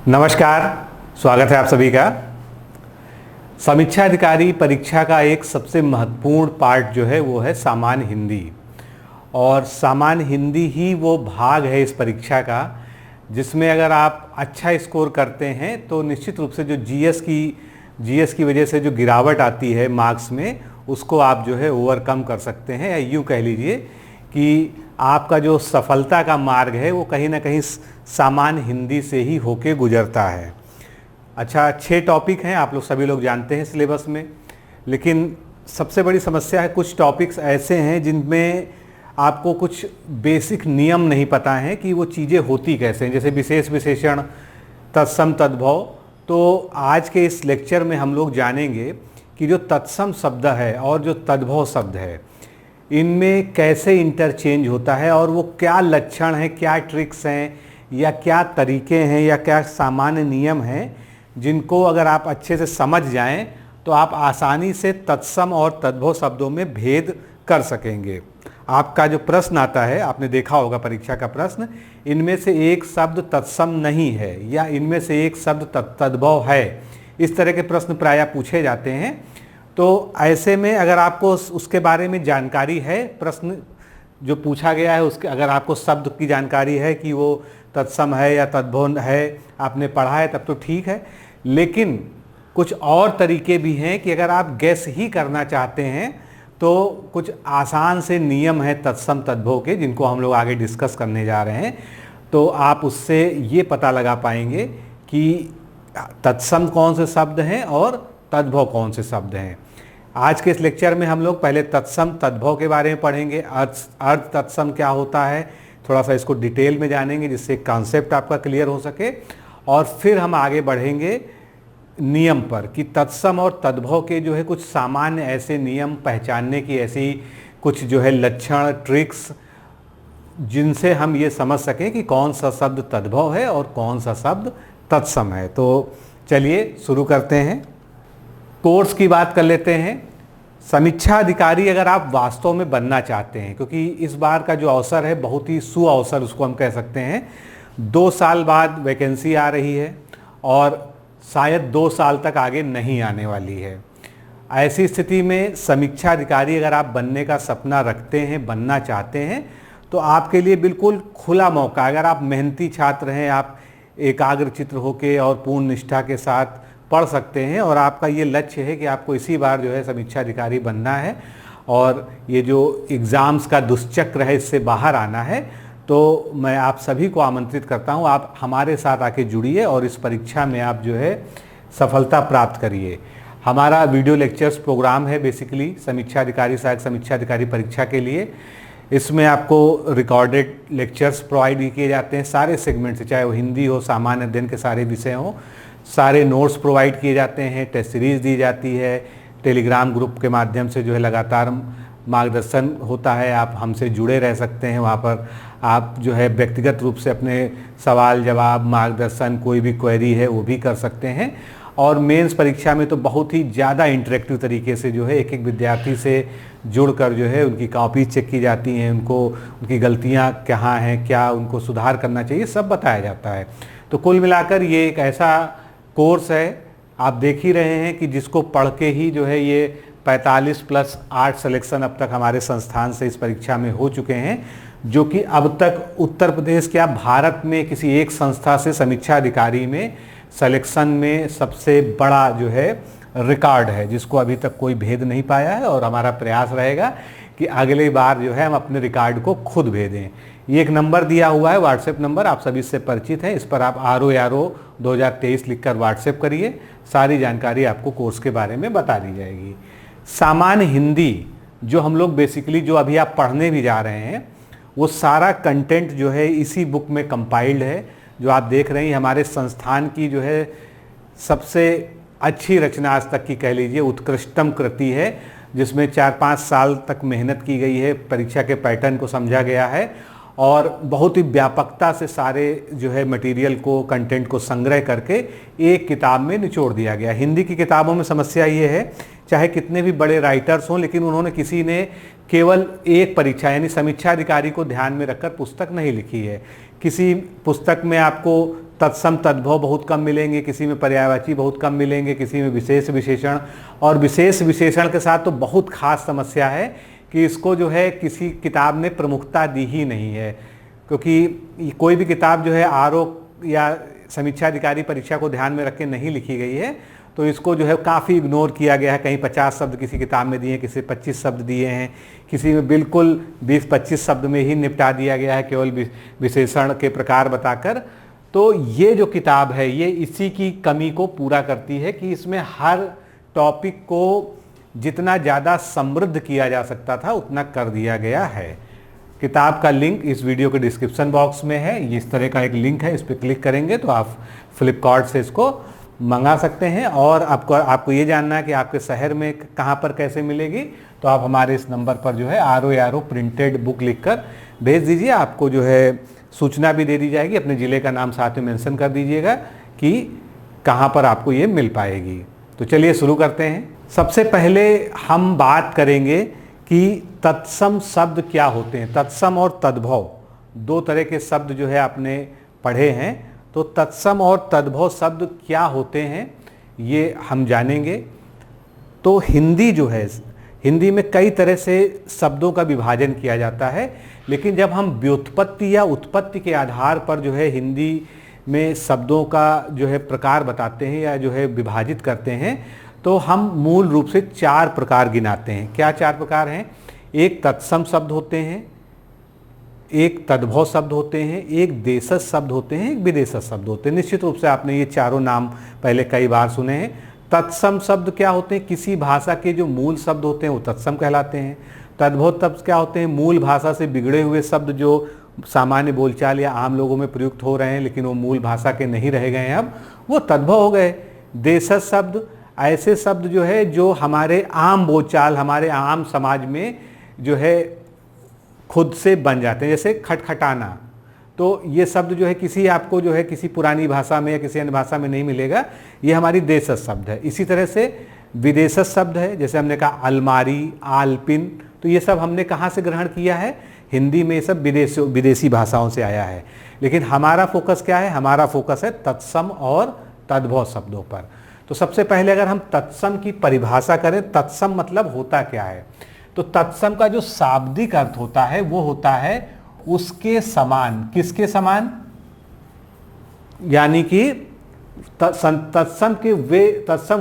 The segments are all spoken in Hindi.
नमस्कार, स्वागत है आप सभी का। समीक्षा अधिकारी परीक्षा का एक सबसे महत्वपूर्ण पार्ट जो है वो है सामान्य हिंदी। और सामान्य हिंदी ही वो भाग है इस परीक्षा का जिसमें अगर आप अच्छा स्कोर करते हैं तो निश्चित रूप से जो जीएस की वजह से जो गिरावट आती है मार्क्स में, उसको आप जो है ओवरकम कर सकते हैं। या यूँ कह लीजिए कि आपका जो सफलता का मार्ग है वो कहीं ना कहीं सामान्य हिंदी से ही होके गुजरता है। अच्छा, 6 टॉपिक हैं, आप लोग सभी लोग जानते हैं सिलेबस में, लेकिन सबसे बड़ी समस्या है कुछ टॉपिक्स ऐसे हैं जिनमें आपको कुछ बेसिक नियम नहीं पता है कि वो चीज़ें होती कैसे हैं, जैसे विशेष विशेषण, तत्सम, तद्भव। तो आज के इस लेक्चर में हम लोग जानेंगे कि जो तत्सम शब्द है और जो तद्भव शब्द है इनमें कैसे इंटरचेंज होता है और वो क्या लक्षण हैं, क्या ट्रिक्स हैं या क्या तरीके हैं या क्या सामान्य नियम हैं जिनको अगर आप अच्छे से समझ जाएं तो आप आसानी से तत्सम और तद्भव शब्दों में भेद कर सकेंगे। आपका जो प्रश्न आता है, आपने देखा होगा परीक्षा का प्रश्न, इनमें से एक शब्द तत्सम नहीं है या इनमें से एक शब्द तद्भव है, इस तरह के प्रश्न प्रायः पूछे जाते हैं। तो ऐसे में अगर आपको उसके बारे में जानकारी है, प्रश्न जो पूछा गया है उसके अगर आपको शब्द की जानकारी है कि वो तत्सम है या तद्भव है, आपने पढ़ा है, तब तो ठीक है। लेकिन कुछ और तरीके भी हैं कि अगर आप गैस ही करना चाहते हैं तो कुछ आसान से नियम हैं तत्सम तद्भव के, जिनको हम लोग आगे डिस्कस करने जा रहे हैं। तो आप उससे ये पता लगा पाएंगे कि तत्सम कौन से शब्द हैं और तद्भव कौन से शब्द हैं। आज के इस लेक्चर में हम लोग पहले तत्सम तद्भव के बारे में पढ़ेंगे, अर्थ तत्सम क्या होता है, थोड़ा सा इसको डिटेल में जानेंगे जिससे कॉन्सेप्ट आपका क्लियर हो सके। और फिर हम आगे बढ़ेंगे नियम पर कि तत्सम और तद्भव के जो है कुछ सामान्य ऐसे नियम पहचानने की, ऐसी कुछ जो है लक्षण, ट्रिक्स, जिनसे हम ये समझ सकें कि कौन सा शब्द तद्भव है और कौन सा शब्द तत्सम है। तो चलिए शुरू करते हैं। कोर्स की बात कर लेते हैं। समीक्षा अधिकारी अगर आप वास्तव में बनना चाहते हैं, क्योंकि इस बार का जो अवसर है बहुत ही सुअवसर उसको हम कह सकते हैं, 2 साल बाद वैकेंसी आ रही है और शायद 2 साल तक आगे नहीं आने वाली है। ऐसी स्थिति में समीक्षा अधिकारी अगर आप बनने का सपना रखते हैं, बनना चाहते हैं, तो आपके लिए बिल्कुल खुला मौका। अगर आप मेहनती छात्र हैं, आप एकाग्रचित्त होकर और पूर्ण निष्ठा के साथ पढ़ सकते हैं और आपका ये लक्ष्य है कि आपको इसी बार जो है समीक्षा अधिकारी बनना है और ये जो एग्ज़ाम्स का दुष्चक्र है इससे बाहर आना है, तो मैं आप सभी को आमंत्रित करता हूँ, आप हमारे साथ आके जुड़िए और इस परीक्षा में आप जो है सफलता प्राप्त करिए। हमारा वीडियो लेक्चर्स प्रोग्राम है बेसिकली समीक्षा अधिकारी, सहायक समीक्षा अधिकारी परीक्षा के लिए। इसमें आपको रिकॉर्डेड लेक्चर्स प्रोवाइड किए जाते हैं सारे सेगमेंट से, चाहे वो हिंदी हो, सामान्य अध्ययन के सारे विषय हों। सारे नोट्स प्रोवाइड किए जाते हैं, टेस्ट सीरीज़ दी जाती है, टेलीग्राम ग्रुप के माध्यम से जो है लगातार मार्गदर्शन होता है। आप हमसे जुड़े रह सकते हैं, वहाँ पर आप जो है व्यक्तिगत रूप से अपने सवाल जवाब, मार्गदर्शन, कोई भी क्वेरी है वो भी कर सकते हैं। और मेंस परीक्षा में तो बहुत ही ज़्यादा इंटरेक्टिव तरीके से जो है एक एक विद्यार्थी से जुड़कर जो है उनकी कॉपी चेक की जाती हैं, उनको उनकी गलतियाँ कहाँ हैं, क्या उनको सुधार करना चाहिए, सब बताया जाता है। तो कुल मिलाकर ये एक ऐसा कोर्स है, आप देख ही रहे हैं कि जिसको पढ़ के ही जो है ये 45 प्लस 8 सिलेक्शन अब तक हमारे संस्थान से इस परीक्षा में हो चुके हैं, जो कि अब तक उत्तर प्रदेश क्या भारत में किसी एक संस्था से समीक्षा अधिकारी में सिलेक्शन में सबसे बड़ा जो है रिकॉर्ड है, जिसको अभी तक कोई भेद नहीं पाया है। और हमारा प्रयास रहेगा कि अगली बार जो है हम अपने रिकॉर्ड को खुद भेदें। ये एक नंबर दिया हुआ है, व्हाट्सएप नंबर, आप सभी से परिचित हैं, इस पर आप RO 2023 लिखकर व्हाट्सएप करिए, सारी जानकारी आपको कोर्स के बारे में बता दी जाएगी। सामान्य हिंदी जो हम लोग बेसिकली जो अभी आप पढ़ने भी जा रहे हैं, वो सारा कंटेंट जो है इसी बुक में कंपाइल्ड है। जो आप देख रहे हैं हमारे संस्थान की जो है सबसे अच्छी रचना आज तक की कह लीजिए, उत्कृष्टतम कृति है, जिसमें 4-5 साल तक मेहनत की गई है, परीक्षा के पैटर्न को समझा गया है और बहुत ही व्यापकता से सारे जो है मटेरियल को, कंटेंट को संग्रह करके एक किताब में निचोड़ दिया गया। हिंदी की किताबों में समस्या ये है, चाहे कितने भी बड़े राइटर्स हों, लेकिन उन्होंने किसी ने केवल एक परीक्षा यानी समीक्षा अधिकारी को ध्यान में रखकर पुस्तक नहीं लिखी है। किसी पुस्तक में आपको तत्सम तद्भव बहुत कम मिलेंगे, किसी में पर्यायवाची बहुत कम मिलेंगे, किसी में विशेष विशेषण। और विशेष विशेषण के साथ तो बहुत खास समस्या है कि इसको जो है किसी किताब ने प्रमुखता दी ही नहीं है, क्योंकि कोई भी किताब जो है आरोप या समीक्षा अधिकारी परीक्षा को ध्यान में रख के नहीं लिखी गई है, तो इसको जो है काफ़ी इग्नोर किया गया है। कहीं 50 शब्द किसी किताब में दिए हैं, किसी 25 शब्द दिए हैं, किसी में बिल्कुल 20-25 शब्द में ही निपटा दिया गया है केवल विशेषण के प्रकार बताकर। तो ये जो किताब है ये इसी की कमी को पूरा करती है कि इसमें हर टॉपिक को जितना ज़्यादा समृद्ध किया जा सकता था उतना कर दिया गया है। किताब का लिंक इस वीडियो के डिस्क्रिप्शन बॉक्स में है। ये इस तरह का एक लिंक है, इस पर क्लिक करेंगे तो आप फ्लिपकार्ट से इसको मंगा सकते हैं। और आपको ये जानना है कि आपके शहर में कहाँ पर कैसे मिलेगी, तो आप हमारे इस नंबर पर जो है RO प्रिंटेड बुक लिखकर भेज दीजिए। आपको जो है सूचना भी दे दी जाएगी, अपने ज़िले का नाम साथ में मेंशन कर दीजिएगा कि कहाँ पर आपको ये मिल पाएगी। तो चलिए शुरू करते हैं। सबसे पहले हम बात करेंगे कि तत्सम शब्द क्या होते हैं। तत्सम और तद्भव दो तरह के शब्द जो है आपने पढ़े हैं, तो तत्सम और तद्भव शब्द क्या होते हैं ये हम जानेंगे। तो हिंदी जो है, हिंदी में कई तरह से शब्दों का विभाजन किया जाता है, लेकिन जब हम व्युत्पत्ति या उत्पत्ति के आधार पर जो है हिंदी में शब्दों का जो है प्रकार बताते हैं या जो है विभाजित करते हैं, तो हम मूल रूप से 4 प्रकार गिनाते हैं। क्या 4 प्रकार हैं? एक तत्सम शब्द होते हैं, एक तद्भव शब्द होते हैं, एक देशज शब्द होते हैं, एक विदेशज शब्द होते हैं। निश्चित रूप से आपने ये चारों नाम पहले कई बार सुने हैं। तत्सम शब्द क्या होते हैं? किसी भाषा के जो मूल शब्द होते हैं वो तत्सम कहलाते हैं। तद्भव शब्द क्या होते हैं? मूल भाषा से बिगड़े हुए शब्द जो सामान्य बोलचाल या आम लोगों में प्रयुक्त हो रहे हैं लेकिन वो मूल भाषा के नहीं रह गए हैं, अब वो तद्भव हो गए। देशज शब्द ऐसे शब्द जो है जो हमारे आम बोलचाल, हमारे आम समाज में जो है खुद से बन जाते हैं, जैसे खटखटाना। तो ये शब्द जो है किसी आपको जो है किसी पुरानी भाषा में या किसी अन्य भाषा में नहीं मिलेगा, ये हमारी देशज शब्द है। इसी तरह से विदेशज शब्द है, जैसे हमने कहा अलमारी, आलपिन, तो ये सब हमने कहाँ से ग्रहण किया है? हिंदी में ये सब विदेशी भाषाओं से आया है। लेकिन हमारा फोकस क्या है? हमारा फोकस है तत्सम और तद्भव शब्दों पर। तो सबसे पहले अगर हम तत्सम की परिभाषा करें, तत्सम मतलब होता क्या है? तो तत्सम का जो शाब्दिक अर्थ होता है वो होता है उसके समान। किसके समान? यानी कि तत्सम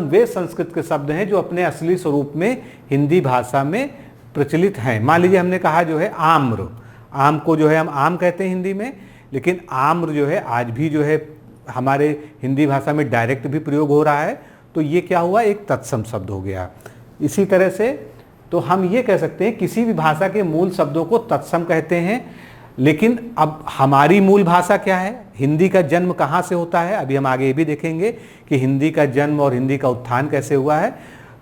वे संस्कृत के शब्द हैं जो अपने असली स्वरूप में हिंदी भाषा में प्रचलित हैं। मान लीजिए हमने कहा जो है आम्र, आम को जो है हम आम कहते हैं हिंदी में, लेकिन आम्र जो है आज भी जो है हमारे हिंदी भाषा में डायरेक्ट भी प्रयोग हो रहा है, तो ये क्या हुआ? एक तत्सम शब्द हो गया। इसी तरह से तो हम ये कह सकते हैं किसी भी भाषा के मूल शब्दों को तत्सम कहते हैं। लेकिन अब हमारी मूल भाषा क्या है? हिंदी का जन्म कहाँ से होता है? अभी हम आगे ये भी देखेंगे कि हिंदी का जन्म और हिंदी का उत्थान कैसे हुआ है।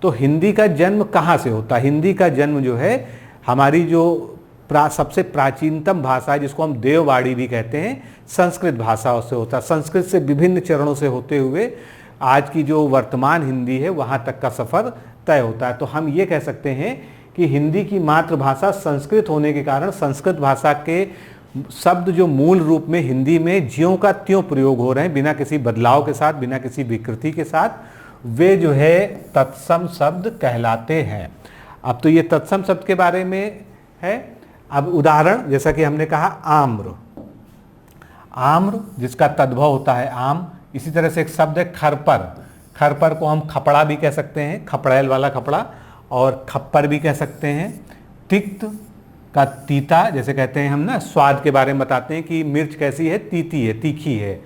तो हिंदी का जन्म कहाँ से होता है? हिंदी का जन्म जो है हमारी जो सबसे प्राचीनतम भाषा है, जिसको हम देववाणी भी कहते हैं, संस्कृत भाषाओं से होता है। संस्कृत से विभिन्न चरणों से होते हुए आज की जो वर्तमान हिंदी है वहाँ तक का सफ़र तय होता है। तो हम ये कह सकते हैं कि हिंदी की मातृभाषा संस्कृत होने के कारण संस्कृत भाषा के शब्द जो मूल रूप में हिंदी में ज्यों का त्यों प्रयोग हो रहे हैं, बिना किसी बदलाव के साथ, बिना किसी विकृति के साथ, वे जो है तत्सम शब्द कहलाते हैं। अब तो ये तत्सम शब्द के बारे में है। अब उदाहरण, जैसा कि हमने कहा आम्र, आम्र जिसका तद्भव होता है आम। इसी तरह से एक शब्द है खरपर, खरपर को हम खपड़ा भी कह सकते हैं, खपड़ैल वाला कपड़ा, और खप्पर भी कह सकते हैं। तिक्त का तीता, जैसे कहते हैं हम ना स्वाद के बारे में बताते हैं कि मिर्च कैसी है? तीती है, तीखी है।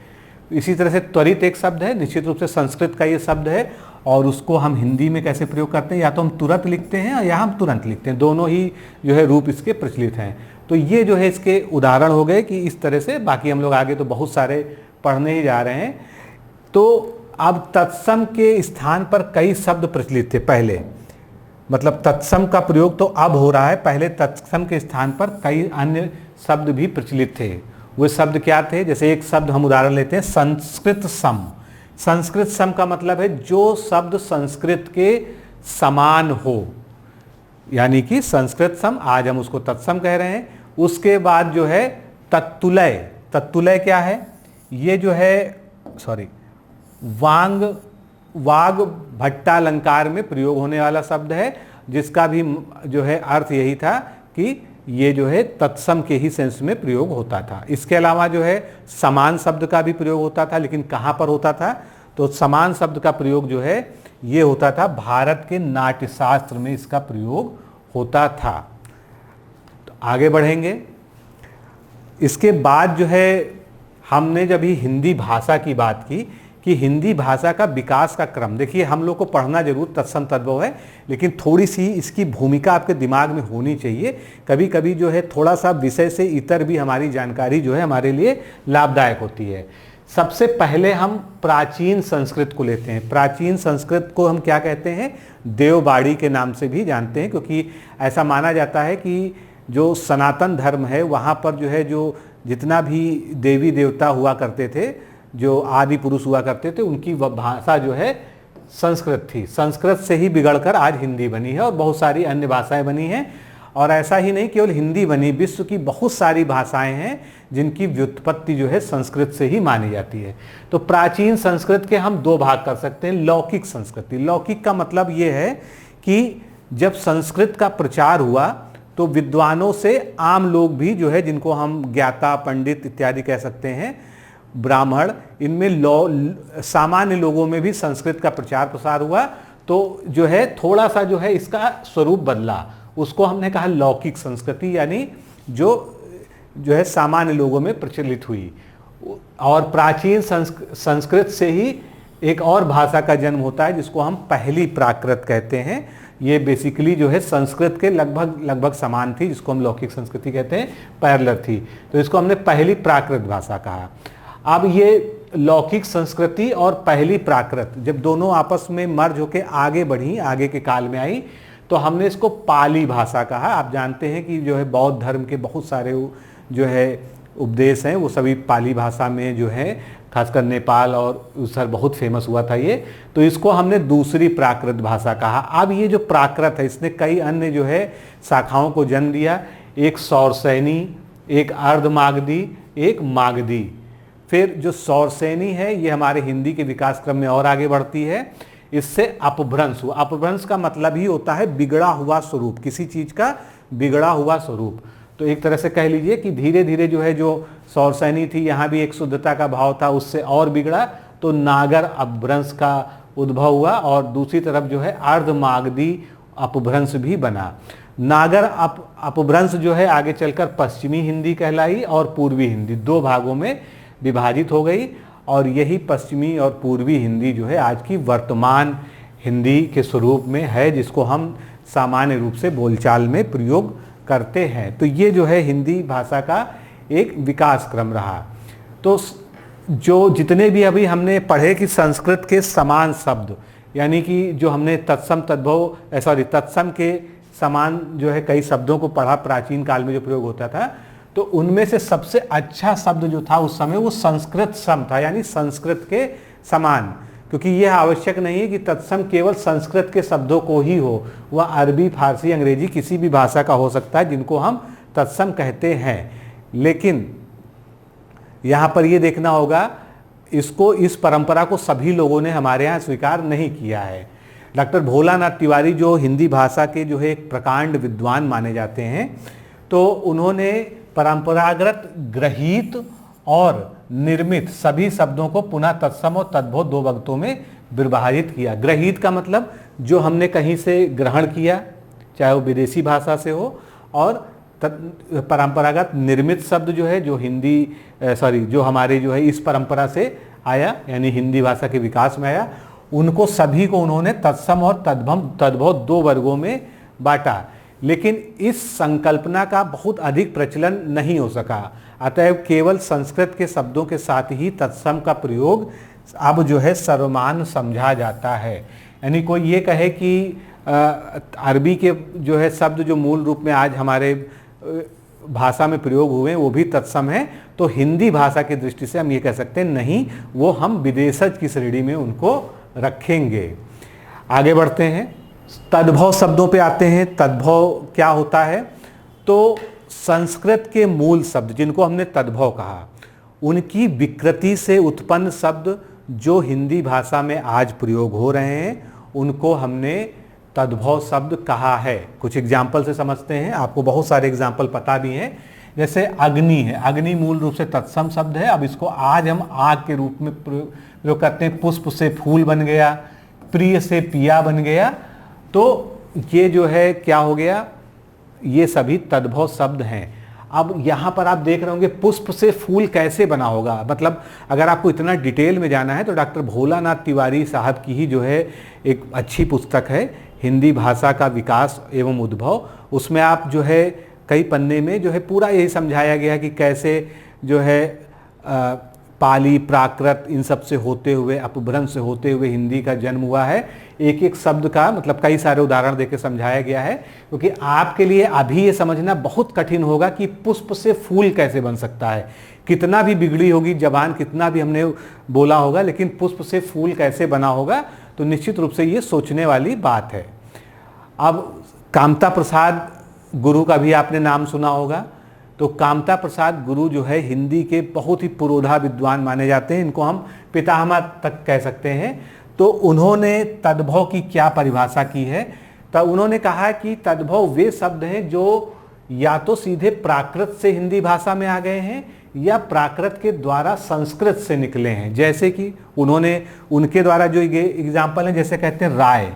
इसी तरह से त्वरित एक शब्द है, निश्चित रूप से संस्कृत का ये शब्द है, और उसको हम हिंदी में कैसे प्रयोग करते हैं? या तो हम तुरंत लिखते हैं या हम तुरंत लिखते हैं, दोनों ही जो है रूप इसके प्रचलित हैं। तो ये जो है इसके उदाहरण हो गए कि इस तरह से, बाकी हम लोग आगे तो बहुत सारे पढ़ने ही जा रहे हैं। तो अब तत्सम के स्थान पर कई शब्द प्रचलित थे पहले, मतलब तत्सम का प्रयोग तो अब हो रहा है, पहले तत्सम के स्थान पर कई अन्य शब्द भी प्रचलित थे। वो शब्द क्या थे? जैसे एक शब्द हम उदाहरण लेते हैं, संस्कृत सम। संस्कृत सम का मतलब है जो शब्द संस्कृत के समान हो, यानी कि संस्कृत सम, आज हम उसको तत्सम कह रहे हैं। उसके बाद जो है तत्तुलय। तत्तुलय क्या है? ये जो है सॉरी वांग वाग भट्टालंकार में प्रयोग होने वाला शब्द है, जिसका भी जो है अर्थ यही था कि ये जो है तत्सम के ही सेंस में प्रयोग होता था। इसके अलावा जो है समान शब्द का भी प्रयोग होता था, लेकिन कहाँ पर होता था? तो समान शब्द का प्रयोग जो है ये होता था भारत के नाट्यशास्त्र में, इसका प्रयोग होता था। तो आगे बढ़ेंगे। इसके बाद जो है हमने जब ही हिंदी भाषा की बात की कि हिंदी भाषा का विकास का क्रम, देखिए हम लोग को पढ़ना जरूर तत्सम तद्भव है, लेकिन थोड़ी सी इसकी भूमिका आपके दिमाग में होनी चाहिए। कभी कभी जो है थोड़ा सा विषय से इतर भी हमारी जानकारी जो है हमारे लिए लाभदायक होती है। सबसे पहले हम प्राचीन संस्कृत को लेते हैं। प्राचीन संस्कृत को हम क्या कहते हैं? देववाणी के नाम से भी जानते हैं, क्योंकि ऐसा माना जाता है कि जो सनातन धर्म है वहाँ पर जो है जो जितना भी देवी देवता हुआ करते थे, जो आदि पुरुष हुआ करते थे, उनकी भाषा जो है संस्कृत थी। संस्कृत से ही बिगड़कर आज हिंदी बनी है और बहुत सारी अन्य भाषाएं बनी हैं। और ऐसा ही नहीं केवल हिंदी बनी, विश्व की बहुत सारी भाषाएं हैं जिनकी व्युत्पत्ति जो है संस्कृत से ही मानी जाती है। तो प्राचीन संस्कृत के हम दो भाग कर सकते हैं। लौकिक संस्कृति, लौकिक का मतलब ये है कि जब संस्कृत का प्रचार हुआ तो विद्वानों से आम लोग भी जो है, जिनको हम ज्ञाता पंडित इत्यादि कह सकते हैं, ब्राह्मण, इनमें सामान्य लोगों में भी संस्कृत का प्रचार प्रसार हुआ। तो जो है थोड़ा सा जो है इसका स्वरूप बदला, उसको हमने कहा लौकिक संस्कृति, यानी जो है सामान्य लोगों में प्रचलित हुई। और प्राचीन संस्कृत से ही एक और भाषा का जन्म होता है जिसको हम पहली प्राकृत कहते हैं। ये बेसिकली जो है संस्कृत के लगभग समान थी, जिसको हम लौकिक संस्कृति कहते हैं, पैरेलल थी। तो इसको हमने पहली प्राकृत भाषा कहा। अब ये लौकिक संस्कृति और पहली प्राकृत जब दोनों आपस में मर्ज होकर आगे बढ़ी, आगे के काल में आई, तो हमने इसको पाली भाषा कहा। आप जानते हैं कि जो है बौद्ध धर्म के बहुत सारे जो है उपदेश हैं वो सभी पाली भाषा में जो है, खासकर नेपाल और उस सर बहुत फेमस हुआ था ये। तो इसको हमने दूसरी प्राकृत भाषा कहा। अब ये जो प्राकृत है इसने कई अन्य जो है शाखाओं को जन्म दिया। एक सौरसैनी, एक अर्धमागधी, एक मागधी। फिर जो सौरसैनी है ये हमारे हिंदी के विकास क्रम में और आगे बढ़ती है। इससे अपभ्रंश हुआ। अपभ्रंश का मतलब ही होता है बिगड़ा हुआ स्वरूप, किसी चीज का बिगड़ा हुआ स्वरूप। तो एक तरह से कह लीजिए कि धीरे धीरे जो है जो सौरसैनी थी, यहाँ भी एक शुद्धता का भाव था, उससे और बिगड़ा, तो नागर अपभ्रंश का उद्भव हुआ। और दूसरी तरफ जो है अर्धमागधी अपभ्रंश भी बना। नागर अपभ्रंश जो है आगे चलकर पश्चिमी हिंदी कहलाई और पूर्वी हिंदी, दो भागों में विभाजित हो गई। और यही पश्चिमी और पूर्वी हिंदी जो है आज की वर्तमान हिंदी के स्वरूप में है, जिसको हम सामान्य रूप से बोलचाल में प्रयोग करते हैं। तो ये जो है हिंदी भाषा का एक विकास क्रम रहा। तो जो जितने भी अभी हमने पढ़े कि संस्कृत के समान शब्द, यानी कि जो हमने तत्सम तद्भव तत्सम के समान जो है कई शब्दों को पढ़ा प्राचीन काल में जो प्रयोग होता था, तो उनमें से सबसे अच्छा शब्द जो था उस समय वो संस्कृत सम था, यानी संस्कृत के समान। क्योंकि यह आवश्यक नहीं है कि तत्सम केवल संस्कृत के शब्दों को ही हो, वह अरबी, फारसी, अंग्रेजी किसी भी भाषा का हो सकता है जिनको हम तत्सम कहते हैं। लेकिन यहाँ पर यह देखना होगा, इसको, इस परंपरा को सभी लोगों ने हमारे यहाँ स्वीकार नहीं किया है। डॉक्टर भोलानाथ तिवारी जो हिंदी भाषा के जो है एक प्रकांड विद्वान माने जाते हैं, तो उन्होंने परंपरागत, ग्रहीत और निर्मित सभी शब्दों को पुनः तत्सम और तद्भव दो वक्तों में विभाजित किया। ग्रहीत का मतलब जो हमने कहीं से ग्रहण किया, चाहे वो विदेशी भाषा से हो, और परंपरागत निर्मित शब्द जो है जो जो हमारे जो है इस परंपरा से आया, यानी हिंदी भाषा के विकास में आया, उनको सभी को उन्होंने तत्सम और तद्भव दो वर्गों में बांटा। लेकिन इस संकल्पना का बहुत अधिक प्रचलन नहीं हो सका। अतएव केवल संस्कृत के शब्दों के साथ ही तत्सम का प्रयोग अब जो है सर्वमान्य समझा जाता है। यानी कोई ये कहे कि अरबी के जो है शब्द जो मूल रूप में आज हमारे भाषा में प्रयोग हुए वो भी तत्सम है, तो हिंदी भाषा की दृष्टि से हम ये कह सकते हैं नहीं, वो हम विदेशज की श्रेणी में उनको रखेंगे। आगे बढ़ते हैं, तद्भव शब्दों पे आते हैं। तद्भव क्या होता है? तो संस्कृत के मूल शब्द जिनको हमने तद्भव कहा, उनकी विकृति से उत्पन्न शब्द जो हिंदी भाषा में आज प्रयोग हो रहे हैं उनको हमने तद्भव शब्द कहा है। कुछ एग्जाम्पल से समझते हैं, आपको बहुत सारे एग्जाम्पल पता भी हैं। जैसे अग्नि है, अग्नि मूल रूप से तत्सम शब्द है, अब इसको आज हम आग के रूप में प्रयोग करते हैं। पुष्प से फूल बन गया, प्रिय से पिया बन गया, तो ये जो है क्या हो गया, ये सभी तद्भव शब्द हैं। अब यहाँ पर आप देख रहे होंगे पुष्प से फूल कैसे बना होगा, मतलब अगर आपको इतना डिटेल में जाना है तो डॉक्टर भोलानाथ तिवारी साहब की ही जो है एक अच्छी पुस्तक है हिंदी भाषा का विकास एवं उद्भव, उसमें आप जो है कई पन्ने में जो है पूरा यही समझाया गया कि कैसे जो है पाली प्राकृत इन सब से होते हुए अपभ्रंश से होते हुए हिंदी का जन्म हुआ है। एक एक शब्द का मतलब कई सारे उदाहरण देके समझाया गया है, क्योंकि आपके लिए अभी ये समझना बहुत कठिन होगा कि पुष्प से फूल कैसे बन सकता है। कितना भी बिगड़ी होगी जबान, कितना भी हमने बोला होगा, लेकिन पुष्प से फूल कैसे बना होगा, तो निश्चित रूप से ये सोचने वाली बात है। अब कामता प्रसाद गुरु का भी आपने नाम सुना होगा, तो कामता प्रसाद गुरु जो है हिंदी के बहुत ही पुरोधा विद्वान माने जाते हैं, इनको हम पितामह तक कह सकते हैं। तो उन्होंने तद्भव की क्या परिभाषा की है, तो उन्होंने कहा कि तद्भव वे शब्द हैं जो या तो सीधे प्राकृत से हिंदी भाषा में आ गए हैं या प्राकृत के द्वारा संस्कृत से निकले हैं। जैसे कि उन्होंने उनके द्वारा जो एग्जाम्पल है, जैसे कहते हैं राय,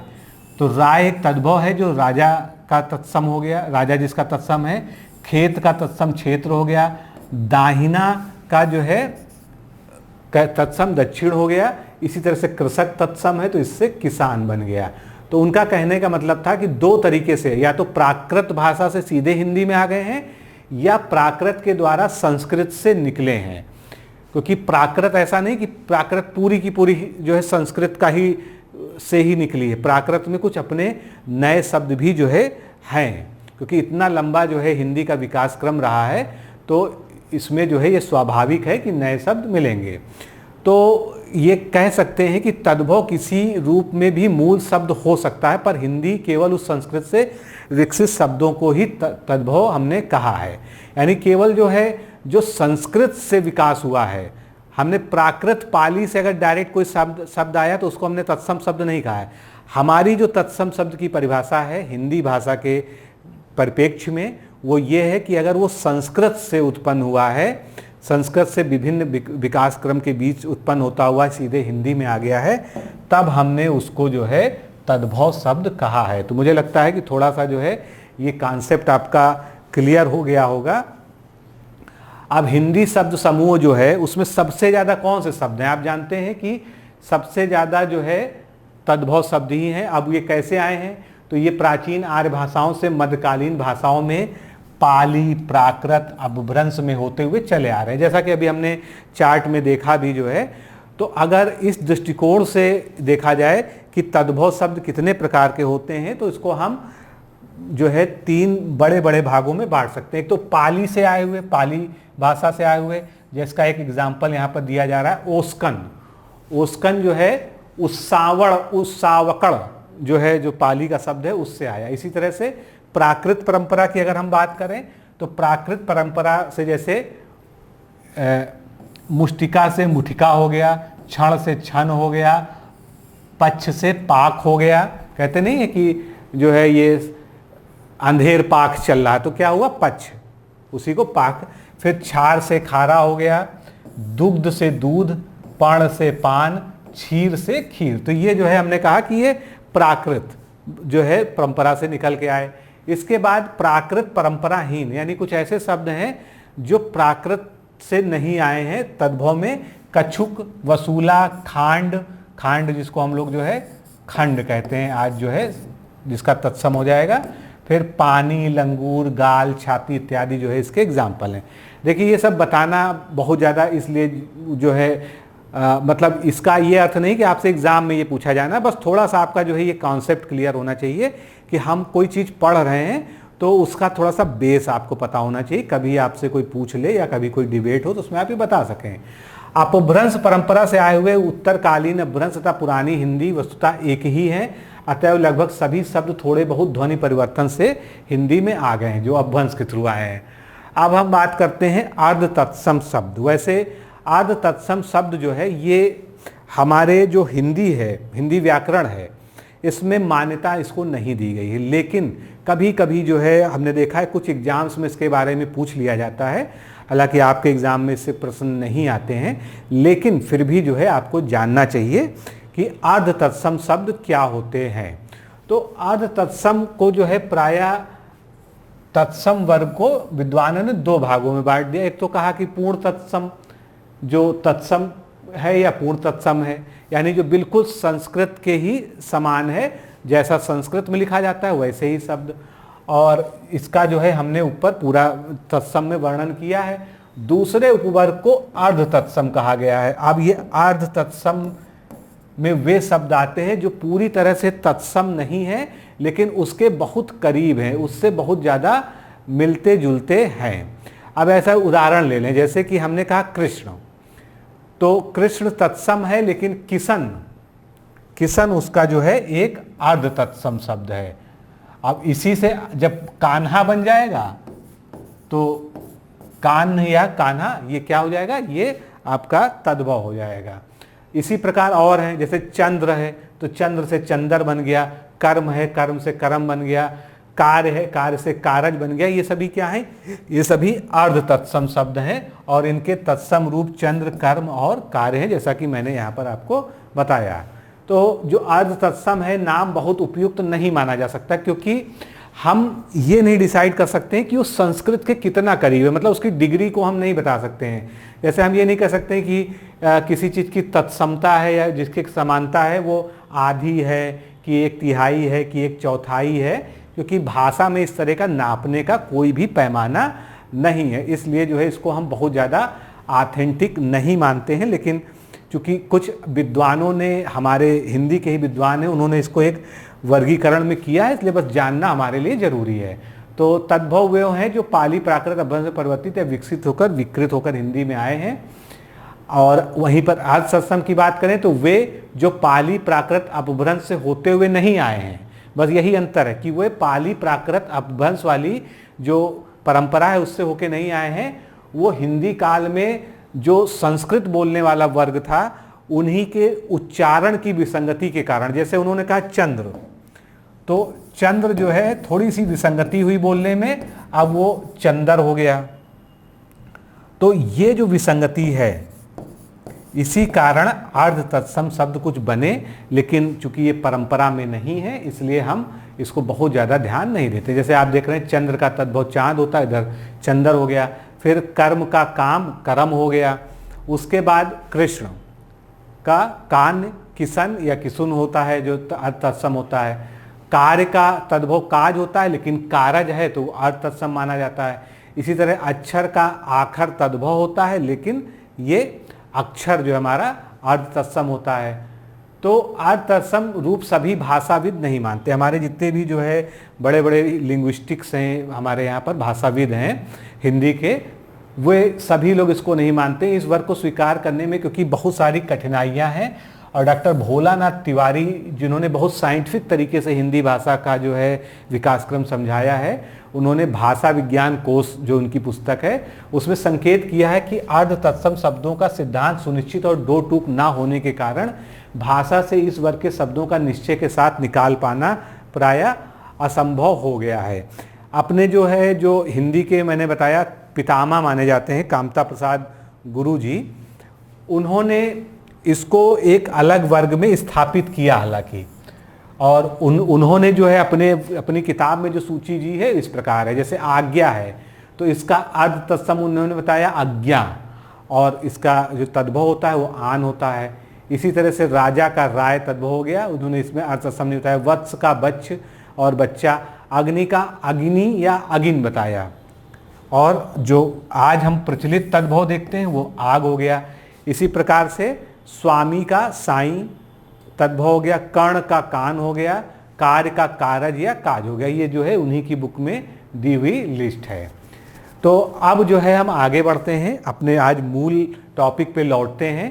तो राय एक तद्भव है जो राजा का तत्सम हो गया, राजा जिसका तत्सम है। खेत का तत्सम क्षेत्र हो गया, दाहिना का जो है तत्सम दक्षिण हो गया। इसी तरह से कृषक तत्सम है तो इससे किसान बन गया। तो उनका कहने का मतलब था कि दो तरीके से, या तो प्राकृत भाषा से सीधे हिंदी में आ गए हैं या प्राकृत के द्वारा संस्कृत से निकले हैं। क्योंकि प्राकृत ऐसा नहीं कि प्राकृत पूरी की पूरी जो है संस्कृत का ही से ही निकली है, प्राकृत में कुछ अपने नए शब्द भी जो है हैं। क्योंकि इतना लंबा जो है हिंदी का विकास क्रम रहा है, तो इसमें जो है ये स्वाभाविक है कि नए शब्द मिलेंगे। तो ये कह सकते हैं कि तद्भव किसी रूप में भी मूल शब्द हो सकता है, पर हिंदी केवल उस संस्कृत से विकसित शब्दों को ही तद्भव हमने कहा है। यानी केवल जो है जो संस्कृत से विकास हुआ है, हमने प्राकृत पाली से अगर डायरेक्ट कोई शब्द आया तो उसको हमने तत्सम शब्द नहीं कहा है। हमारी जो तत्सम शब्द की परिभाषा है हिंदी भाषा के परिप्रेक्ष्य में, वो ये है कि अगर वो संस्कृत से उत्पन्न हुआ है, संस्कृत से विभिन्न विकास क्रम के बीच उत्पन्न होता हुआ सीधे हिंदी में आ गया है, तब हमने उसको जो है तद्भव शब्द कहा है। तो मुझे लगता है कि थोड़ा सा जो है ये कॉन्सेप्ट आपका क्लियर हो गया होगा। अब हिंदी शब्द समूह जो है उसमें सबसे ज़्यादा कौन से शब्द हैं? आप जानते हैं कि सबसे ज़्यादा जो है तद्भव शब्द ही हैं। अब ये कैसे आए हैं? तो ये प्राचीन आर्य भाषाओं से मध्यकालीन भाषाओं में पाली प्राकृत अपभ्रंश में होते हुए चले आ रहे हैं। जैसा कि अभी हमने चार्ट में देखा भी जो है, तो अगर इस दृष्टिकोण से देखा जाए कि तद्भव शब्द कितने प्रकार के होते हैं, तो इसको हम जो है तीन बड़े बड़े भागों में बांट सकते हैं। एक तो पाली से आए हुए, पाली भाषा से आए हुए, जिसका एक एग्जाम्पल यहाँ पर दिया जा रहा है ओस्कन। ओस्कन जो है उत्सावकड़ जो है, जो पाली का शब्द है उससे आया। इसी तरह से प्राकृत परंपरा की अगर हम बात करें तो प्राकृत परंपरा से जैसे मुष्टिका से मुठिका हो गया, क्षण से क्षण हो गया, पक्ष से पाक हो गया। कहते नहीं है कि जो है ये अंधेर पाक चल रहा है, तो क्या हुआ? पक्ष, उसी को पाक। फिर क्षार से खारा हो गया, दुग्ध से दूध, पर्ण से पान, क्षीर से खीर। तो ये जो है हमने कहा कि ये प्राकृत जो है परंपरा से निकल के आए। इसके बाद प्राकृत परंपराहीन, यानी कुछ ऐसे शब्द हैं जो प्राकृत से नहीं आए हैं तद्भव में। कछुक, वसूला, खांड, खांड जिसको हम लोग जो है खंड कहते हैं आज जो है, जिसका तत्सम हो जाएगा। फिर पानी, लंगूर, गाल, छाती इत्यादि जो है इसके एग्जाम्पल हैं। देखिए ये सब बताना बहुत ज़्यादा इसलिए जो है मतलब इसका ये अर्थ नहीं कि आपसे एग्जाम में ये पूछा जाना, बस थोड़ा सा आपका जो है ये कॉन्सेप्ट क्लियर होना चाहिए कि हम कोई चीज़ पढ़ रहे हैं तो उसका थोड़ा सा बेस आपको पता होना चाहिए। कभी आपसे कोई पूछ ले या कभी कोई डिबेट हो तो उसमें आप ये बता सकें। अपभ्रंश परंपरा से आए हुए उत्तरकालीन अपभ्रंश तथा पुरानी हिंदी वस्तुतः एक ही है, अतएव लगभग सभी शब्द थोड़े बहुत ध्वनि परिवर्तन से हिंदी में आ गए हैं जो अपभ्रंश के थ्रू आए हैं। अब हम बात करते हैं अर्ध तत्सम शब्द। वैसे आर्ध तत्सम शब्द जो है ये हमारे जो हिंदी है, हिंदी व्याकरण है, इसमें मान्यता इसको नहीं दी गई है। लेकिन कभी कभी जो है हमने देखा है कुछ एग्जाम्स में इसके बारे में पूछ लिया जाता है। हालांकि आपके एग्ज़ाम में इससे प्रश्न नहीं आते हैं, लेकिन फिर भी जो है आपको जानना चाहिए कि आर्ध तत्सम शब्द क्या होते हैं। तो आर्ध तत्सम को जो है प्रायः तत्सम वर्ग को विद्वानों ने दो भागों में बांट दिया। एक तो कहा कि पूर्ण तत्सम, जो तत्सम है या पूर्ण तत्सम है, यानी जो बिल्कुल संस्कृत के ही समान है, जैसा संस्कृत में लिखा जाता है वैसे ही शब्द। और इसका जो है हमने ऊपर पूरा तत्सम में वर्णन किया है। दूसरे उपवर्ग को अर्ध तत्सम कहा गया है। अब ये अर्ध तत्सम में वे शब्द आते हैं जो पूरी तरह से तत्सम नहीं है, लेकिन उसके बहुत करीब हैं, उससे बहुत ज़्यादा मिलते जुलते हैं। अब ऐसा उदाहरण ले लें, जैसे कि हमने कहा कृष्ण, तो कृष्ण तत्सम है, लेकिन किशन, किशन उसका जो है एक अर्ध तत्सम शब्द है। अब इसी से जब कान्हा बन जाएगा तो कान या कान्हा ये क्या हो जाएगा, ये आपका तद्भव हो जाएगा। इसी प्रकार और हैं, जैसे चंद्र है तो चंद्र से चंदर बन गया, कर्म है कर्म से कर्म बन गया, कार्य है कार्य से कारज बन गया। ये सभी क्या है, ये सभी अर्ध तत्सम शब्द हैं और इनके तत्सम रूप चंद्र, कर्म और कार्य है, जैसा कि मैंने यहाँ पर आपको बताया। तो जो अर्ध तत्सम है नाम बहुत उपयुक्त नहीं माना जा सकता, क्योंकि हम ये नहीं डिसाइड कर सकते हैं कि वो संस्कृत के कितना करीब है, मतलब उसकी डिग्री को हम नहीं बता सकते हैं। जैसे हम ये नहीं कह सकते कि किसी चीज़ की तत्समता है या जिसकी समानता है वो आधी है कि एक तिहाई है कि एक चौथाई है, क्योंकि भाषा में इस तरह का नापने का कोई भी पैमाना नहीं है। इसलिए जो है इसको हम बहुत ज़्यादा ऑथेंटिक नहीं मानते हैं। लेकिन चूँकि कुछ विद्वानों ने, हमारे हिंदी के ही विद्वान हैं, उन्होंने इसको एक वर्गीकरण में किया है, इसलिए बस जानना हमारे लिए जरूरी है। तो तद्भव वे हैं जो पाली प्राकृत अपभ्रंश से परिवर्तित या विकसित होकर विकृत होकर हिंदी में आए हैं। और वहीं पर अर्ध तत्सम की बात करें तो वे जो पाली प्राकृत अपभ्रंश से होते हुए नहीं आए हैं, बस यही अंतर है कि वे पाली प्राकृत अपभ्रंश वाली जो परंपरा है उससे होके नहीं आए हैं। वो हिंदी काल में जो संस्कृत बोलने वाला वर्ग था उन्हीं के उच्चारण की विसंगति के कारण, जैसे उन्होंने कहा चंद्र, तो चंद्र जो है थोड़ी सी विसंगति हुई बोलने में, अब वो चंदर हो गया। तो ये जो विसंगति है इसी कारण अर्ध तत्सम शब्द कुछ बने, लेकिन चूंकि ये परंपरा में नहीं है इसलिए हम इसको बहुत ज़्यादा ध्यान नहीं देते। जैसे आप देख रहे हैं चंद्र का तद्भव चांद होता है, इधर चंदर हो गया। फिर कर्म का काम करम हो गया। उसके बाद कृष्ण का कान किशन या किसुन होता है जो अर्ध तत्सम होता है। कार्य का तद्भव काज होता है, लेकिन कारज है तो अर्ध तत्सम माना जाता है। इसी तरह अक्षर का आखर तद्भव होता है, लेकिन ये अक्षर जो हमारा अर्ध तत्सम होता है। तो अर्ध तत्सम रूप सभी भाषाविद नहीं मानते। हमारे जितने भी जो है बड़े बड़े लिंग्विस्टिक्स हैं, हमारे यहाँ पर भाषाविद हैं हिंदी के, वे सभी लोग इसको नहीं मानते इस वर्ग को स्वीकार करने में, क्योंकि बहुत सारी कठिनाइयाँ हैं। और डॉक्टर भोलानाथ तिवारी जिन्होंने बहुत साइंटिफिक तरीके से हिंदी भाषा का जो है विकासक्रम समझाया है, उन्होंने भाषा विज्ञान कोश जो उनकी पुस्तक है उसमें संकेत किया है कि अर्ध तत्सम शब्दों का सिद्धांत सुनिश्चित और दो टूक ना होने के कारण भाषा से इस वर्ग के शब्दों का निश्चय के साथ निकाल पाना प्रायः असंभव हो गया है। अपने जो है जो हिंदी के मैंने बताया पितामह माने जाते हैं कामता प्रसाद गुरु जी, उन्होंने इसको एक अलग वर्ग में स्थापित किया हालांकि, और उन्होंने जो है अपनी किताब में जो सूची दी है इस प्रकार है। जैसे आज्ञा है तो इसका अर्ध तत्सम उन्होंने बताया आज्ञा, और इसका जो तद्भव होता है वो आन होता है। इसी तरह से राजा का राय तद्भव हो गया, उन्होंने इसमें अर्ध तत्सम नहीं बताया। वत्स का बच्च और बच्चा, अग्नि का अग्नि या अगिन बताया, और जो आज हम प्रचलित तद्भव देखते हैं वो आग हो गया। इसी प्रकार से स्वामी का साईं तद्भव हो गया, कर्ण का कान हो गया, कार्य का कारज या काज हो गया। ये जो है उन्हीं की बुक में दी हुई लिस्ट है। तो अब जो है हम आगे बढ़ते हैं, अपने आज मूल टॉपिक पे लौटते हैं।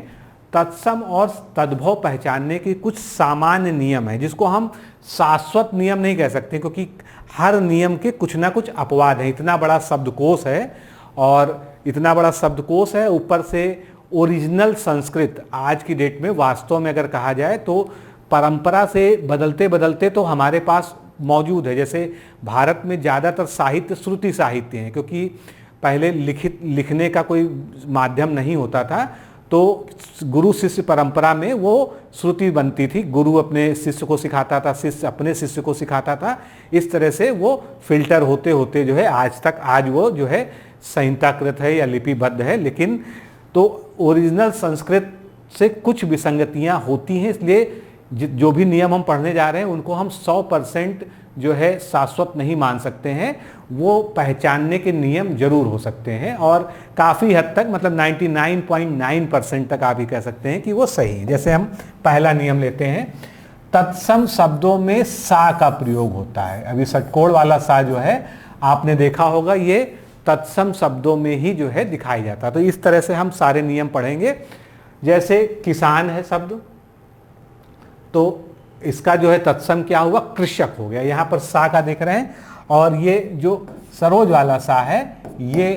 तत्सम और तद्भव पहचानने के कुछ सामान्य नियम हैं, जिसको हम शाश्वत नियम नहीं कह सकते, क्योंकि हर नियम के कुछ ना कुछ अपवाद हैं। इतना बड़ा शब्दकोश है, और इतना बड़ा शब्दकोश है, ऊपर से ओरिजिनल संस्कृत आज की डेट में वास्तव में अगर कहा जाए तो परंपरा से बदलते बदलते तो हमारे पास मौजूद है। जैसे भारत में ज़्यादातर साहित्य श्रुति साहित्य हैं, क्योंकि पहले लिखने का कोई माध्यम नहीं होता था, तो गुरु शिष्य परंपरा में वो श्रुति बनती थी। गुरु अपने शिष्य को सिखाता था, शिष्य अपने शिष्य को सिखाता था। इस तरह से वो फिल्टर होते होते जो है आज वो जो है संहिताकृत है या लिपिबद्ध है। लेकिन तो ओरिजिनल संस्कृत से कुछ विसंगतियां होती हैं, इसलिए जो भी नियम हम पढ़ने जा रहे हैं उनको हम 100% जो है शाश्वत नहीं मान सकते हैं। वो पहचानने के नियम जरूर हो सकते हैं और काफ़ी हद तक मतलब 99.9% तक आप ही कह सकते हैं कि वो सही है। जैसे हम पहला नियम लेते हैं, तत्सम शब्दों में सा का प्रयोग होता है। अभी षटकोण वाला सा जो है आपने देखा होगा, ये तत्सम शब्दों में ही जो है दिखाई जाता है। तो इस तरह से हम सारे नियम पढ़ेंगे। जैसे किसान है शब्द, तो इसका जो है तत्सम क्या हुआ, कृषक हो गया। यहाँ पर सा का देख रहे हैं, और ये जो सरोज वाला सा है ये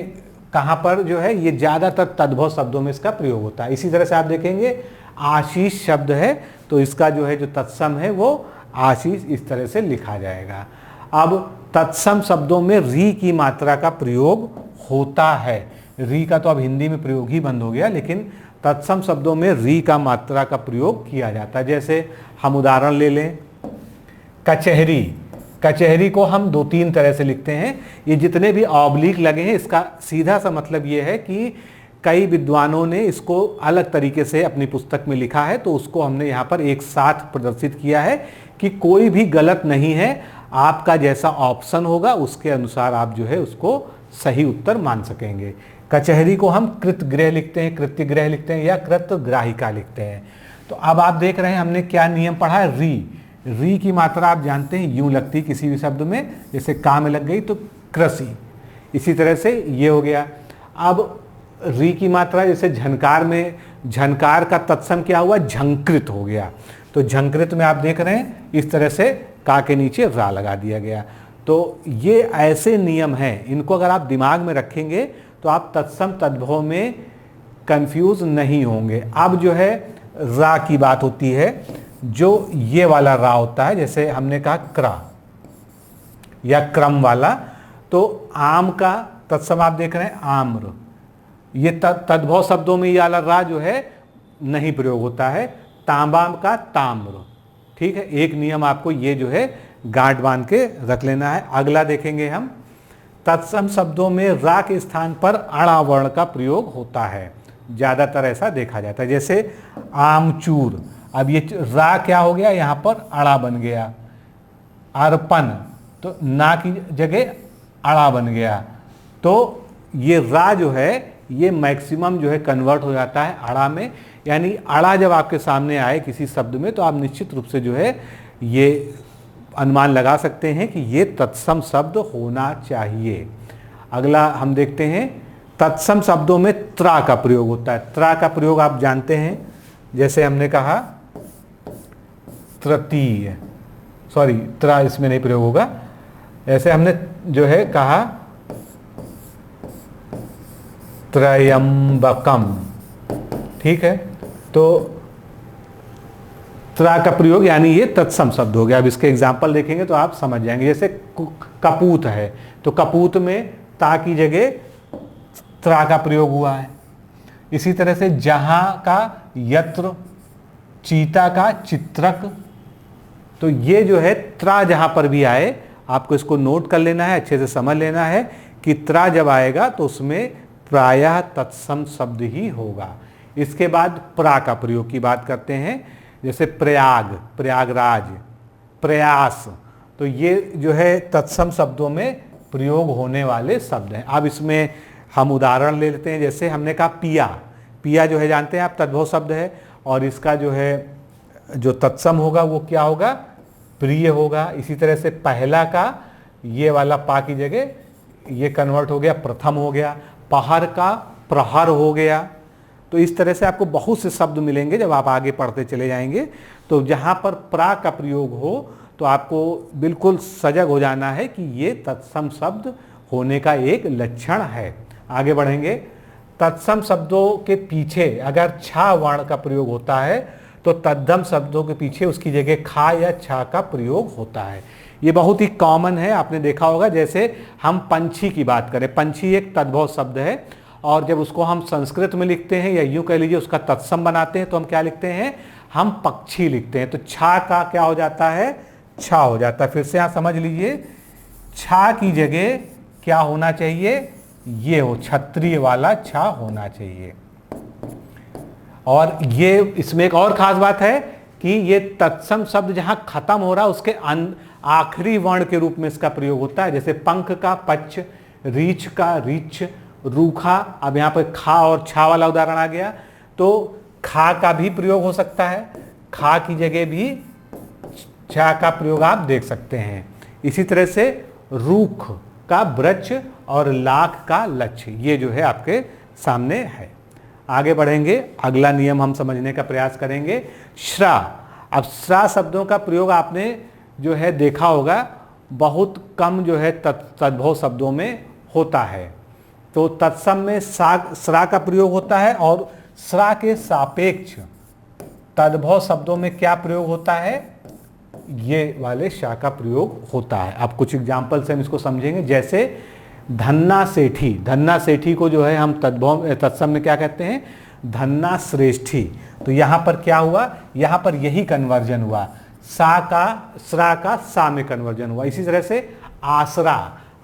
कहाँ पर जो है, ये ज़्यादातर तद्भव शब्दों में इसका प्रयोग होता है। इसी तरह से आप देखेंगे आशीष शब्द है, तो इसका जो है जो तत्सम है वो आशीष इस तरह से लिखा जाएगा। अब तत्सम शब्दों में री की मात्रा का प्रयोग होता है। री का तो अब हिंदी में प्रयोग ही बंद हो गया, लेकिन तत्सम शब्दों में री का मात्रा का प्रयोग किया जाता है। जैसे हम उदाहरण ले लें, कचहरी। कचहरी को हम 2-3 तरह से लिखते हैं। ये जितने भी ऑब्लिक लगे हैं, इसका सीधा सा मतलब ये है कि कई विद्वानों ने इसको अलग तरीके से अपनी पुस्तक में लिखा है, तो उसको हमने यहाँ पर एक साथ प्रदर्शित किया है कि कोई भी गलत नहीं है। आपका जैसा ऑप्शन होगा उसके अनुसार आप जो है उसको सही उत्तर मान सकेंगे। कचहरी को हम कृतगृह लिखते हैं, कृत्यगृह लिखते हैं या कृतग्राहिका लिखते हैं। तो अब आप देख रहे हैं हमने क्या नियम पढ़ा है, री की मात्रा आप जानते हैं यूं लगती किसी भी शब्द में, जैसे का में लग गई तो कृषि। इसी तरह से ये हो गया। अब री की मात्रा जैसे झनकार में, झनकार का तत्सम क्या हुआ, झंकृत हो गया। तो झंकृत में आप देख रहे हैं इस तरह से का के नीचे रा लगा दिया गया। तो ये ऐसे नियम हैं, इनको अगर आप दिमाग में रखेंगे तो आप तत्सम तद्भव में कंफ्यूज नहीं होंगे। अब जो है रा की बात होती है, जो ये वाला रा होता है, जैसे हमने कहा क्रा या क्रम वाला, तो आम का तत्सम आप देख रहे हैं आम्र। ये तद्भव शब्दों में ये वाला रा जो है नहीं प्रयोग होता है। तांबा का ताम्र। ठीक है, एक नियम आपको ये जो है गांठ बांध के रख लेना है। अगला देखेंगे हम, तत्सम शब्दों में रा के स्थान पर अणा वर्ण का प्रयोग होता है, ज्यादातर ऐसा देखा जाता है। जैसे आमचूर, अब ये रा क्या हो गया, यहाँ पर अड़ा बन गया। अर्पण, तो ना की जगह अड़ा बन गया। तो ये रा जो है ये मैक्सिमम जो है कन्वर्ट हो जाता है अड़ा में। यानी अड़ा जब आपके सामने आए किसी शब्द में, तो आप निश्चित रूप से जो है ये अनुमान लगा सकते हैं कि ये तत्सम शब्द होना चाहिए। अगला हम देखते हैं, तत्सम शब्दों में त्रा का प्रयोग होता है। त्रा का प्रयोग आप जानते हैं, जैसे हमने कहा तृतीय, सॉरी त्रा इसमें नहीं प्रयोग होगा। ऐसे हमने जो है कहा त्रयंबकम, ठीक है। तो त्रा का प्रयोग यानी ये तत्सम शब्द हो गया। अब इसके एग्जाम्पल देखेंगे तो आप समझ जाएंगे। जैसे कपूत है, तो कपूत में ता की जगह त्रा का प्रयोग हुआ है। इसी तरह से जहां का यत्र, चीता का चित्रक, तो ये जो है त्रा जहां पर भी आए आपको इसको नोट कर लेना है, अच्छे से समझ लेना है कि त्रा जब आएगा तो उसमें प्रायः तत्सम शब्द ही होगा। इसके बाद प्रा का प्रयोग की बात करते हैं, जैसे प्रयाग, प्रयागराज, प्रयास, तो ये जो है तत्सम शब्दों में प्रयोग होने वाले शब्द हैं। अब इसमें हम उदाहरण ले लेते हैं। जैसे हमने कहा पिया, पिया जो है जानते हैं आप तद्भव शब्द है, और इसका जो है जो तत्सम होगा वो क्या होगा, प्रिय होगा। इसी तरह से पहला का ये वाला पा की जगह ये कन्वर्ट हो गया, प्रथम हो गया। पहर का प्रहर हो गया। तो इस तरह से आपको बहुत से शब्द मिलेंगे जब आप आगे पढ़ते चले जाएंगे। तो जहाँ पर प्रा का प्रयोग हो तो आपको बिल्कुल सजग हो जाना है कि ये तत्सम शब्द होने का एक लक्षण है। आगे बढ़ेंगे, तत्सम शब्दों के पीछे अगर छा वर्ण का प्रयोग होता है तो तद्धम शब्दों के पीछे उसकी जगह खा या छा का प्रयोग होता है। ये बहुत ही कॉमन है, आपने देखा होगा। जैसे हम पंछी की बात करें, पंछी एक तद्भव शब्द है और जब उसको हम संस्कृत में लिखते हैं या यूं कह लीजिए उसका तत्सम बनाते हैं तो हम क्या लिखते हैं, हम पक्षी लिखते हैं। तो छा का क्या हो जाता है, छा हो जाता है। फिर से आप समझ लीजिए, छा की जगह क्या होना चाहिए, ये हो, क्षत्रिय वाला छा होना चाहिए। और ये इसमें एक और खास बात है कि ये तत्सम शब्द जहां खत्म हो रहा है उसके आखिरी वर्ण के रूप में इसका प्रयोग होता है। जैसे पंख का पच, रीछ का रीछ, रूखा। अब यहाँ पर खा और छा वाला उदाहरण आ गया, तो खा का भी प्रयोग हो सकता है, खा की जगह भी छा का प्रयोग आप देख सकते हैं। इसी तरह से रूख का वृक्ष और लाख का लक्ष्य, ये जो है आपके सामने है। आगे बढ़ेंगे, अगला नियम हम समझने का प्रयास करेंगे, श्रा। अब श्रा शब्दों का प्रयोग आपने जो है देखा होगा, बहुत कम जो है तद्भव शब्दों में होता है। तो तत्सम में श्रा का प्रयोग होता है और श्रा के सापेक्ष तद्भव शब्दों में क्या प्रयोग होता है, ये वाले शा का प्रयोग होता है। अब कुछ एग्जाम्पल से हम इसको समझेंगे। जैसे धन्ना सेठी, धन्ना सेठी को जो है हम तत्सम में क्या कहते हैं, धन्ना श्रेष्ठी। तो यहाँ पर क्या हुआ, यहाँ पर यही कन्वर्जन हुआ, सा का श्रा का सा में कन्वर्जन हुआ। इसी तरह से आसरा,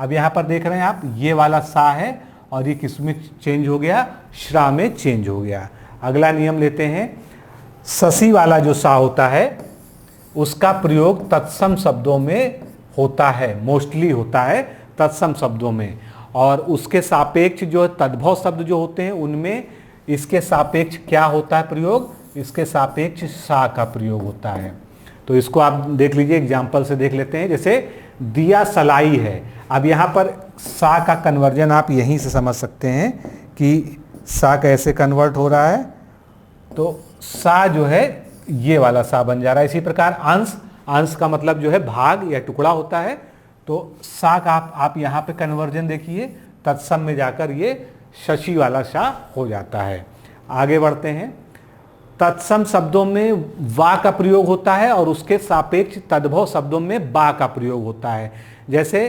अब यहाँ पर देख रहे हैं आप, ये वाला सा है और ये किस में चेंज हो गया, श्रा में चेंज हो गया। अगला नियम लेते हैं, ससी वाला जो सा होता है उसका प्रयोग तत्सम शब्दों में होता है, मोस्टली होता है तत्सम शब्दों में, और उसके सापेक्ष जो तद्भव शब्द जो होते हैं उनमें इसके सापेक्ष क्या होता है प्रयोग, इसके सापेक्ष सा का प्रयोग होता है। तो इसको आप देख लीजिए, एग्जाम्पल से देख लेते हैं। जैसे दिया सलाई है, अब यहाँ पर सा का कन्वर्जन आप यहीं से समझ सकते हैं कि सा कैसे कन्वर्ट हो रहा है। तो सा जो है ये वाला सा बन जा रहा है। इसी प्रकार अंश, अंश का मतलब जो है भाग या टुकड़ा होता है। तो सा का आप यहाँ पे कन्वर्जन देखिए, तत्सम में जाकर ये शशि वाला सा हो जाता है। आगे बढ़ते हैं, तत्सम शब्दों में वा का प्रयोग होता है और उसके सापेक्ष तद्भव शब्दों में बा का प्रयोग होता है। जैसे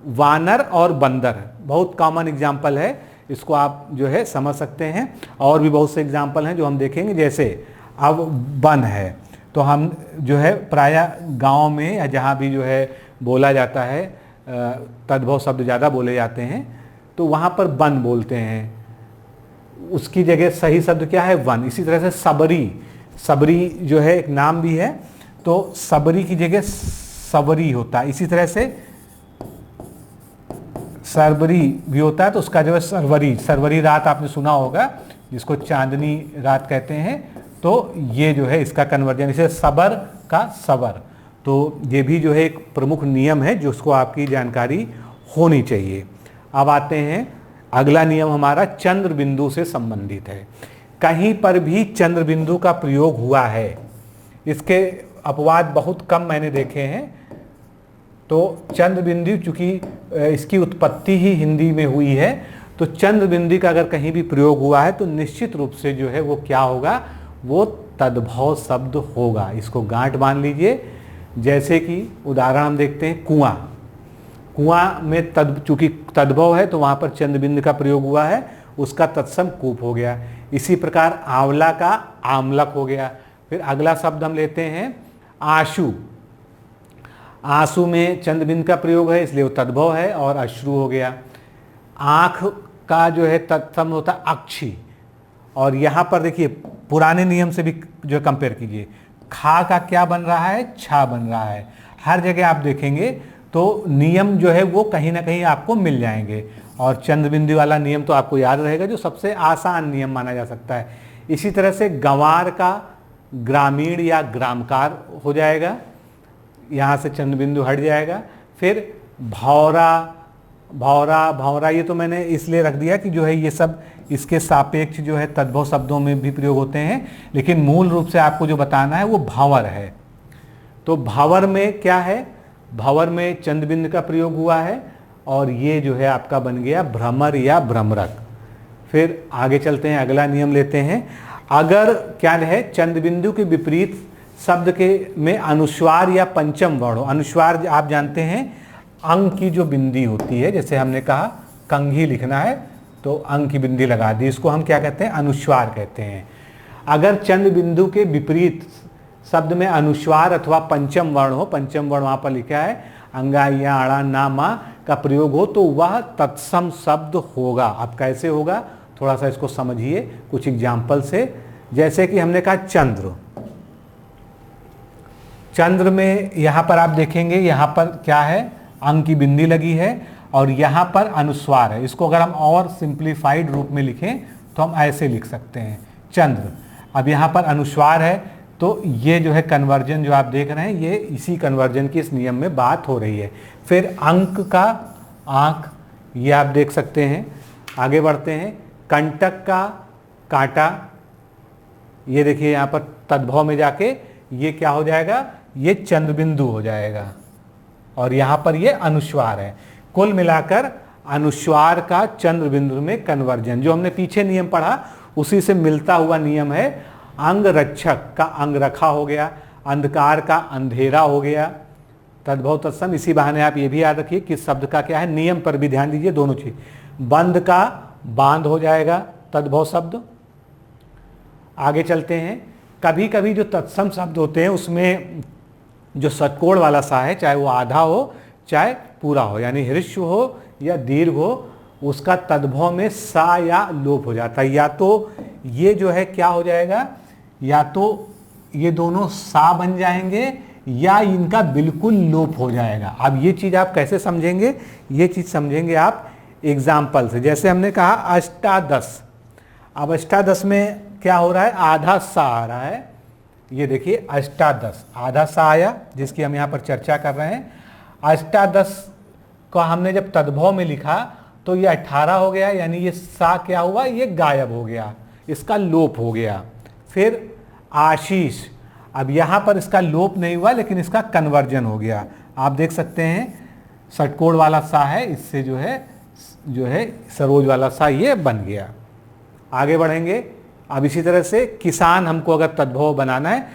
वानर और बंदर बहुत कॉमन एग्जाम्पल है, इसको आप जो है समझ सकते हैं। और भी बहुत से एग्जाम्पल हैं जो हम देखेंगे। जैसे अब वन है तो हम जो है प्रायः गांव में या जहाँ भी जो है बोला जाता है, तद्भव शब्द ज़्यादा बोले जाते हैं, तो वहाँ पर वन बोलते हैं, उसकी जगह सही शब्द क्या है, वन। इसी तरह से सबरी, सबरी जो है एक नाम भी है, तो सबरी की जगह सबरी होता है। इसी तरह से सरबरी भी होता है, तो उसका जो है सरवरी, सरवरी रात आपने सुना होगा जिसको चांदनी रात कहते हैं। तो ये जो है इसका कन्वर्जन, इसे सबर का सबर। तो ये भी जो है एक प्रमुख नियम है जिसको आपकी जानकारी होनी चाहिए। अब आते हैं, अगला नियम हमारा चंद्र बिंदु से संबंधित है। कहीं पर भी चंद्र बिंदु का प्रयोग हुआ है, इसके अपवाद बहुत कम मैंने देखे हैं। तो चंद्र बिंदु चूंकि इसकी उत्पत्ति ही हिंदी में हुई है, तो चंद्र बिंदु का अगर कहीं भी प्रयोग हुआ है तो निश्चित रूप से जो है वो क्या होगा, वो तद्भव शब्द होगा। इसको गांठ बांध लीजिए। जैसे कि उदाहरण हम देखते हैं, कुआं, कुआं में चूंकि तद्भव है तो वहां पर चंद्र बिंदु का प्रयोग हुआ है, उसका तत्सम कूप हो गया। इसी प्रकार आंवला का आमलक हो गया। फिर अगला शब्द हम लेते हैं आशु, आंसू में चंद्र बिंदु का प्रयोग है इसलिए वो तद्भव है और अश्रु हो गया। आँख का जो है तत्सम होता है अक्षी। और यहाँ पर देखिए पुराने नियम से भी जो कंपेयर कीजिए, खा का क्या बन रहा है, छा बन रहा है। हर जगह आप देखेंगे तो नियम जो है वो कहीं ना कहीं आपको मिल जाएंगे। और चंद्र बिंदु वाला नियम तो आपको याद रहेगा, जो सबसे आसान नियम माना जा सकता है। इसी तरह से गंवार का ग्रामीण या ग्रामकार हो जाएगा, यहाँ से चंद्र बिंदु हट जाएगा। फिर भौरा, भौरा, भौरा, ये तो मैंने इसलिए रख दिया कि जो है ये सब इसके सापेक्ष जो है तद्भव शब्दों में भी प्रयोग होते हैं, लेकिन मूल रूप से आपको जो बताना है वो भंवर है। तो भंवर में क्या है, भंवर में चंद्र बिंदु का प्रयोग हुआ है और ये जो है आपका बन गया भ्रमर या भ्रमरक। फिर आगे चलते हैं, अगला नियम लेते हैं। अगर क्या है, चंद्र बिंदु के विपरीत शब्द के में अनुस्वार या पंचम वर्ण हो। अनुस्वार आप जानते हैं अंग की जो बिंदी होती है, जैसे हमने कहा कंघी लिखना है तो अंग की बिंदी लगा दी, इसको हम क्या कहते हैं, अनुस्वार कहते हैं। अगर चंद्र बिंदु के विपरीत शब्द में अनुस्वार अथवा पंचम वर्ण हो, पंचम वर्ण वहाँ पर लिखा है अंगा या अड़ा ना मा का प्रयोग हो, तो वह तत्सम शब्द होगा। अब कैसे होगा, थोड़ा सा इसको समझिए कुछ एग्जाम्पल से। जैसे कि हमने कहा चंद्र, चंद्र में यहाँ पर आप देखेंगे यहाँ पर क्या है, अंग की बिंदी लगी है और यहाँ पर अनुस्वार है। इसको अगर हम और सिंप्लीफाइड रूप में लिखें तो हम ऐसे लिख सकते हैं चंद्र। अब यहाँ पर अनुस्वार है तो ये जो है कन्वर्जन जो आप देख रहे हैं, ये इसी कन्वर्जन की इस नियम में बात हो रही है। फिर अंक का आंख, ये आप देख सकते हैं। आगे बढ़ते हैं, कंटक का कांटा, ये देखिए यहाँ पर तद्भव में जाके ये क्या हो जाएगा, ये चंद्रबिंदु हो जाएगा और यहाँ पर ये अनुस्वार है। कुल मिलाकर अनुस्वार का चंद्रबिंदु में कन्वर्जन, जो हमने पीछे नियम पढ़ा उसी से मिलता हुआ नियम है। अंग रक्षक का अंग रखा हो गया, अंधकार का अंधेरा हो गया, तद्भव तत्सम। इसी बहाने आप ये भी याद रखिए कि शब्द का क्या है, नियम पर भी ध्यान दीजिए, दोनों चीज। बंद का बांध हो जाएगा तद्भव शब्द। आगे चलते हैं, कभी कभी जो तत्सम शब्द होते हैं उसमें जो षटकोण वाला सा है, चाहे वो आधा हो चाहे पूरा हो, यानी ह्रस्व हो या दीर्घ हो, उसका तद्भव में सा या लोप हो जाता है। या तो ये जो है क्या हो जाएगा, या तो ये दोनों सा बन जाएंगे या इनका बिल्कुल लोप हो जाएगा। अब ये चीज़ आप कैसे समझेंगे, ये चीज़ समझेंगे आप एग्जाम्पल से। जैसे हमने कहा अष्टादश, अब अष्टादश में क्या हो रहा है, आधा सा आ रहा है। ये देखिए अष्टादश, आधा सा आया, जिसकी हम यहाँ पर चर्चा कर रहे हैं। अष्टादश को हमने जब तद्भव में लिखा तो ये 18 हो गया, यानी ये सा क्या हुआ, ये गायब हो गया, इसका लोप हो गया। फिर आशीष, अब यहाँ पर इसका लोप नहीं हुआ लेकिन इसका कन्वर्जन हो गया। आप देख सकते हैं षटकोण वाला सा है, इससे जो है सरोज वाला सा ये बन गया। आगे बढ़ेंगे, अब इसी तरह से किसान हमको अगर तद्भव बनाना है,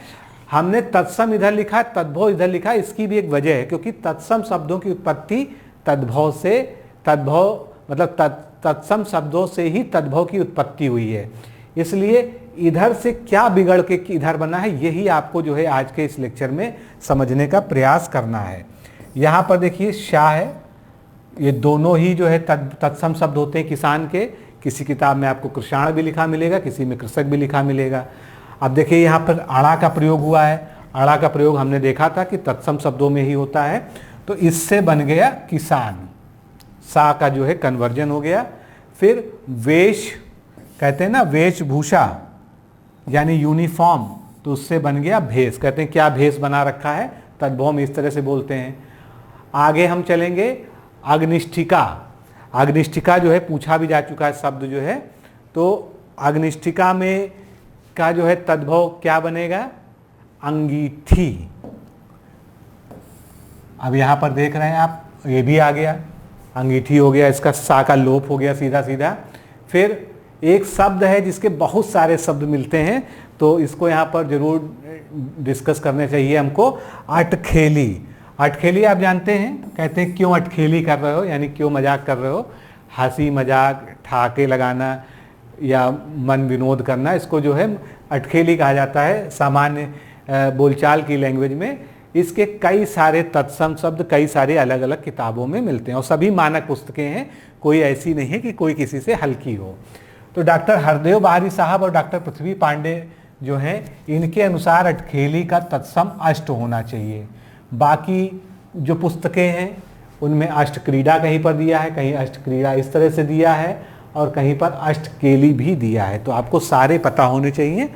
हमने तत्सम इधर लिखा, तद्भव इधर लिखा। इसकी भी एक वजह है, क्योंकि तत्सम शब्दों की उत्पत्ति तद्भव से, तद्भव मतलब तत्सम शब्दों से ही तद्भव की उत्पत्ति हुई है। इसलिए इधर से क्या बिगड़ के इधर बना है, यही आपको जो है आज के इस लेक्चर में समझने का प्रयास करना है। यहाँ पर देखिए शाह है, ये दोनों ही जो है तत्सम शब्द होते हैं किसान के। किसी किताब में आपको कृषाण भी लिखा मिलेगा, किसी में कृषक भी लिखा मिलेगा। अब देखिए यहाँ पर अड़ा का प्रयोग हुआ है। अड़ा का प्रयोग हमने देखा था कि तत्सम शब्दों में ही होता है, तो इससे बन गया किसान, सा का जो है कन्वर्जन हो गया। फिर वेश कहते हैं ना, वेशभूषा यानी यूनिफॉर्म, तो उससे बन गया भेष। कहते हैं क्या भेष बना रखा है, तद्भव में इस तरह से बोलते हैं। आगे हम चलेंगे, अग्निष्ठिका। अग्निष्ठिका जो है पूछा भी जा चुका है शब्द जो है, तो अग्निष्ठिका में का जो है तद्भव क्या बनेगा, अंगीठी। अब यहाँ पर देख रहे हैं आप, ये भी आ गया, अंगीठी हो गया, इसका सा का लोप हो गया सीधा सीधा। फिर एक शब्द है जिसके बहुत सारे शब्द मिलते हैं, तो इसको यहाँ पर जरूर डिस्कस करने चाहिए हमको, अटखेली। अटखेली आप जानते हैं, कहते हैं क्यों अटखेली कर रहे हो, यानी क्यों मजाक कर रहे हो, हंसी मजाक, ठाके लगाना या मन विनोद करना, इसको जो है अटखेली कहा जाता है सामान्य बोलचाल की लैंग्वेज में। इसके कई सारे तत्सम शब्द कई सारे अलग अलग किताबों में मिलते हैं और सभी मानक पुस्तकें हैं, कोई ऐसी नहीं है कि कोई किसी से हल्की हो। तो डॉक्टर हरदेव बाहरी साहब और डॉक्टर पृथ्वी पांडे जो हैं, इनके अनुसार अटखेली का तत्सम अष्ट होना चाहिए। बाकी जो पुस्तकें हैं उनमें अष्टक्रीड़ा कहीं पर दिया है, कहीं अष्टक्रीड़ा इस तरह से दिया है और कहीं पर अष्टकेली भी दिया है। तो आपको सारे पता होने चाहिए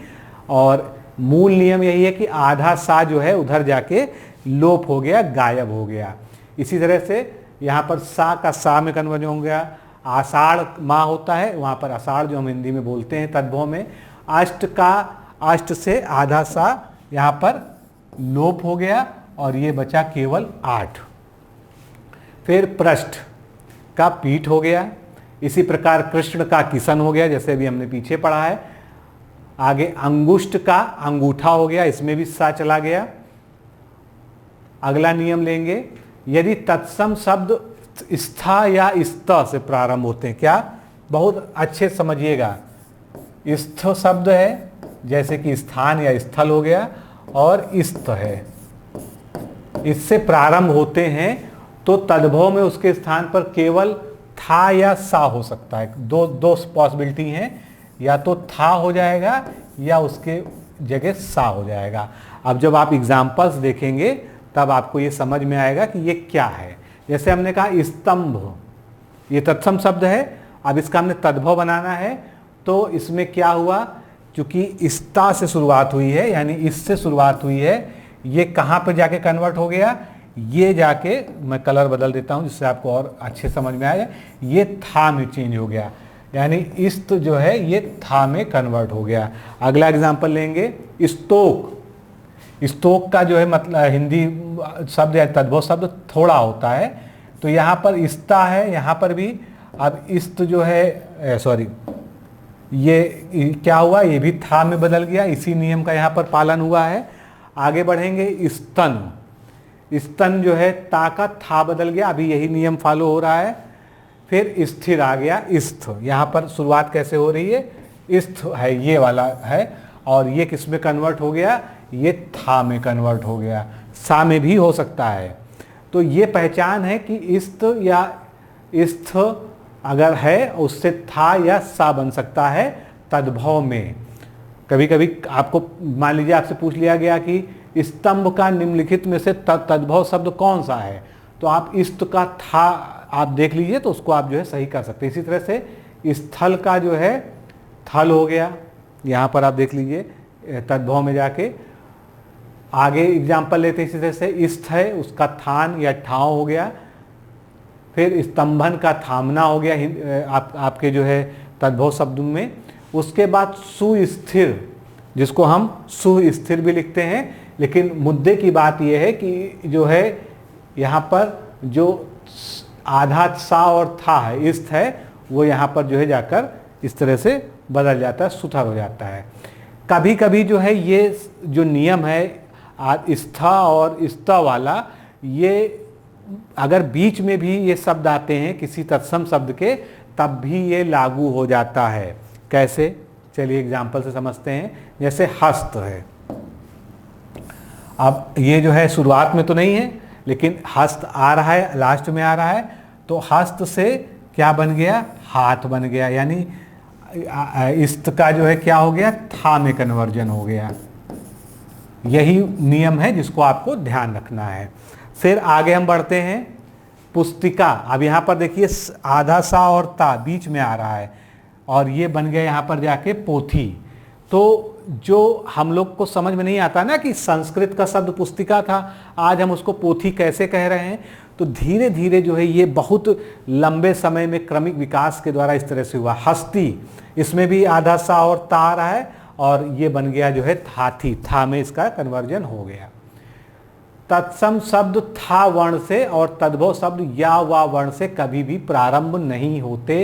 और मूल नियम यही है कि आधा सा जो है उधर जाके लोप हो गया, गायब हो गया। इसी तरह से यहाँ पर सा का सा में कन्वर्जन हो गया। आषाढ़ माह होता है, वहाँ पर आषाढ़ जो हम हिंदी में बोलते हैं तद्भव में, अष्ट का अष्ट से आधा सा यहाँ पर लोप हो गया और ये बचा केवल 8। फिर पृष्ठ का पीठ हो गया, इसी प्रकार कृष्ण का किशन हो गया, जैसे अभी हमने पीछे पढ़ा है। आगे अंगुष्ठ का अंगूठा हो गया, इसमें भी सा चला गया। अगला नियम लेंगे, यदि तत्सम शब्द स्था या स्त से प्रारंभ होते हैं, क्या, बहुत अच्छे समझिएगा, स्थ शब्द है जैसे कि स्थान या स्थल हो गया, और स्त है, इससे प्रारंभ होते हैं, तो तद्भव में उसके स्थान पर केवल था या सा हो सकता है। दो पॉसिबिलिटी हैं, या तो था हो जाएगा या उसके जगह सा हो जाएगा। अब जब आप एग्जाम्पल्स देखेंगे तब आपको ये समझ में आएगा कि ये क्या है। जैसे हमने कहा स्तंभ, ये तत्सम शब्द है, अब इसका हमने तद्भव बनाना है, तो इसमें क्या हुआ, क्योंकि स्ता से शुरुआत हुई है, यानी इससे शुरुआत हुई है, ये कहाँ पर जाके कन्वर्ट हो गया, ये जाके, मैं कलर बदल देता हूँ जिससे आपको और अच्छे समझ में आएगा, ये था में चेंज हो गया, यानी इस्त जो है ये था में कन्वर्ट हो गया। अगला एग्जांपल लेंगे, स्तोक। स्तोक का जो है मतलब हिंदी शब्द या तद्भव शब्द थोड़ा होता है, तो यहाँ पर इस्ता है, यहाँ पर भी अब इस्त जो है सॉरी, ये क्या हुआ, ये भी था में बदल गया, इसी नियम का यहाँ पर पालन हुआ है। आगे बढ़ेंगे, स्तन। स्तन जो है ता का था बदल गया, अभी यही नियम फॉलो हो रहा है। फिर स्थिर आ गया, स्थ, यहाँ पर शुरुआत कैसे हो रही है, स्थ है, ये वाला है, और ये किस में कन्वर्ट हो गया, ये था में कन्वर्ट हो गया, सा में भी हो सकता है। तो ये पहचान है कि स्त या स्थ अगर है उससे था या सा बन सकता है तद्भव में। कभी कभी आपको मान लीजिए आपसे पूछ लिया गया कि स्तंभ का निम्नलिखित में से तद्भव शब्द कौन सा है, तो आप इस्त का था आप देख लीजिए, तो उसको आप जो है सही कर सकते हैं। इसी तरह से स्थल का जो है थल हो गया, यहाँ पर आप देख लीजिए तद्भव में जाके। आगे एग्जाम्पल लेते हैं, इसी तरह से स्थ है, उसका थान या ठाव हो गया। फिर स्तंभन का थामना हो गया आपके जो है तद्भव शब्द में। उसके बाद सुस्थिर, जिसको हम सुस्थिर भी लिखते हैं, लेकिन मुद्दे की बात यह है कि जो है यहाँ पर जो आधा सा और था है, इस्त है, वो यहाँ पर जो है जाकर इस तरह से बदल जाता है, सुथर हो जाता है। कभी कभी जो है ये जो नियम है स्था और स्ता वाला, ये अगर बीच में भी ये शब्द आते हैं किसी तत्सम शब्द के, तब भी ये लागू हो जाता है। कैसे, चलिए एग्जाम्पल से समझते हैं। जैसे हस्त है, अब ये जो है शुरुआत में तो नहीं है, लेकिन हस्त आ रहा है, लास्ट में आ रहा है, तो हस्त से क्या बन गया, हाथ बन गया, यानी इस्त का जो है क्या हो गया, था में कन्वर्जन हो गया। यही नियम है जिसको आपको ध्यान रखना है। फिर आगे हम बढ़ते हैं, पुस्तिका। अब यहाँ पर देखिए आधा सा और ता बीच में आ रहा है, और ये बन गया यहाँ पर जाके पोथी। तो जो हम लोग को समझ में नहीं आता ना कि संस्कृत का शब्द पुस्तिका था, आज हम उसको पोथी कैसे कह रहे हैं, तो धीरे धीरे जो है ये बहुत लंबे समय में क्रमिक विकास के द्वारा इस तरह से हुआ। हस्ती, इसमें भी आधा सा और ता आ रहा है, और ये बन गया जो है थाथी, था में इसका कन्वर्जन हो गया। तत्सम शब्द था वर्ण से और तद्भव शब्द या वा वर्ण से कभी भी प्रारंभ नहीं होते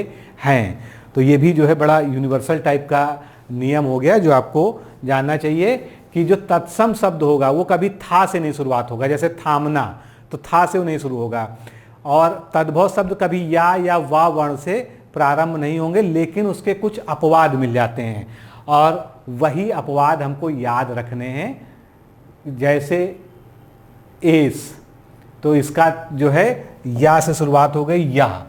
हैं। तो ये भी जो है बड़ा यूनिवर्सल टाइप का नियम हो गया, जो आपको जानना चाहिए कि जो तत्सम शब्द होगा वो कभी था से नहीं शुरुआत होगा। जैसे थामना, तो था से वो नहीं शुरू होगा, और तद्भव शब्द कभी या वा वर्ण से प्रारंभ नहीं होंगे, लेकिन उसके कुछ अपवाद मिल जाते हैं, और वही अपवाद हमको याद रखने हैं। जैसे एस, तो इसका जो है या से शुरुआत हो गई, या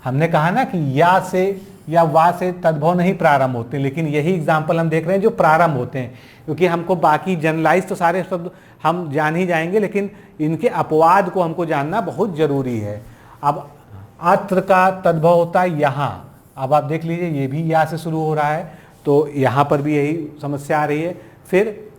हमने कहा ना कि या से या वा से तद्भव नहीं प्रारंभ होते, लेकिन यही एग्जाम्पल हम देख रहे हैं जो प्रारंभ होते हैं, क्योंकि हमको बाकी जनरलाइज तो सारे शब्द हम जान ही जाएंगे, लेकिन इनके अपवाद को हमको जानना बहुत जरूरी है। अब अत्र का तद्भव होता है यहाँ, अब आप देख लीजिए ये भी या से शुरू हो रहा है, तो यहाँ पर भी यही समस्या आ रही है। फिर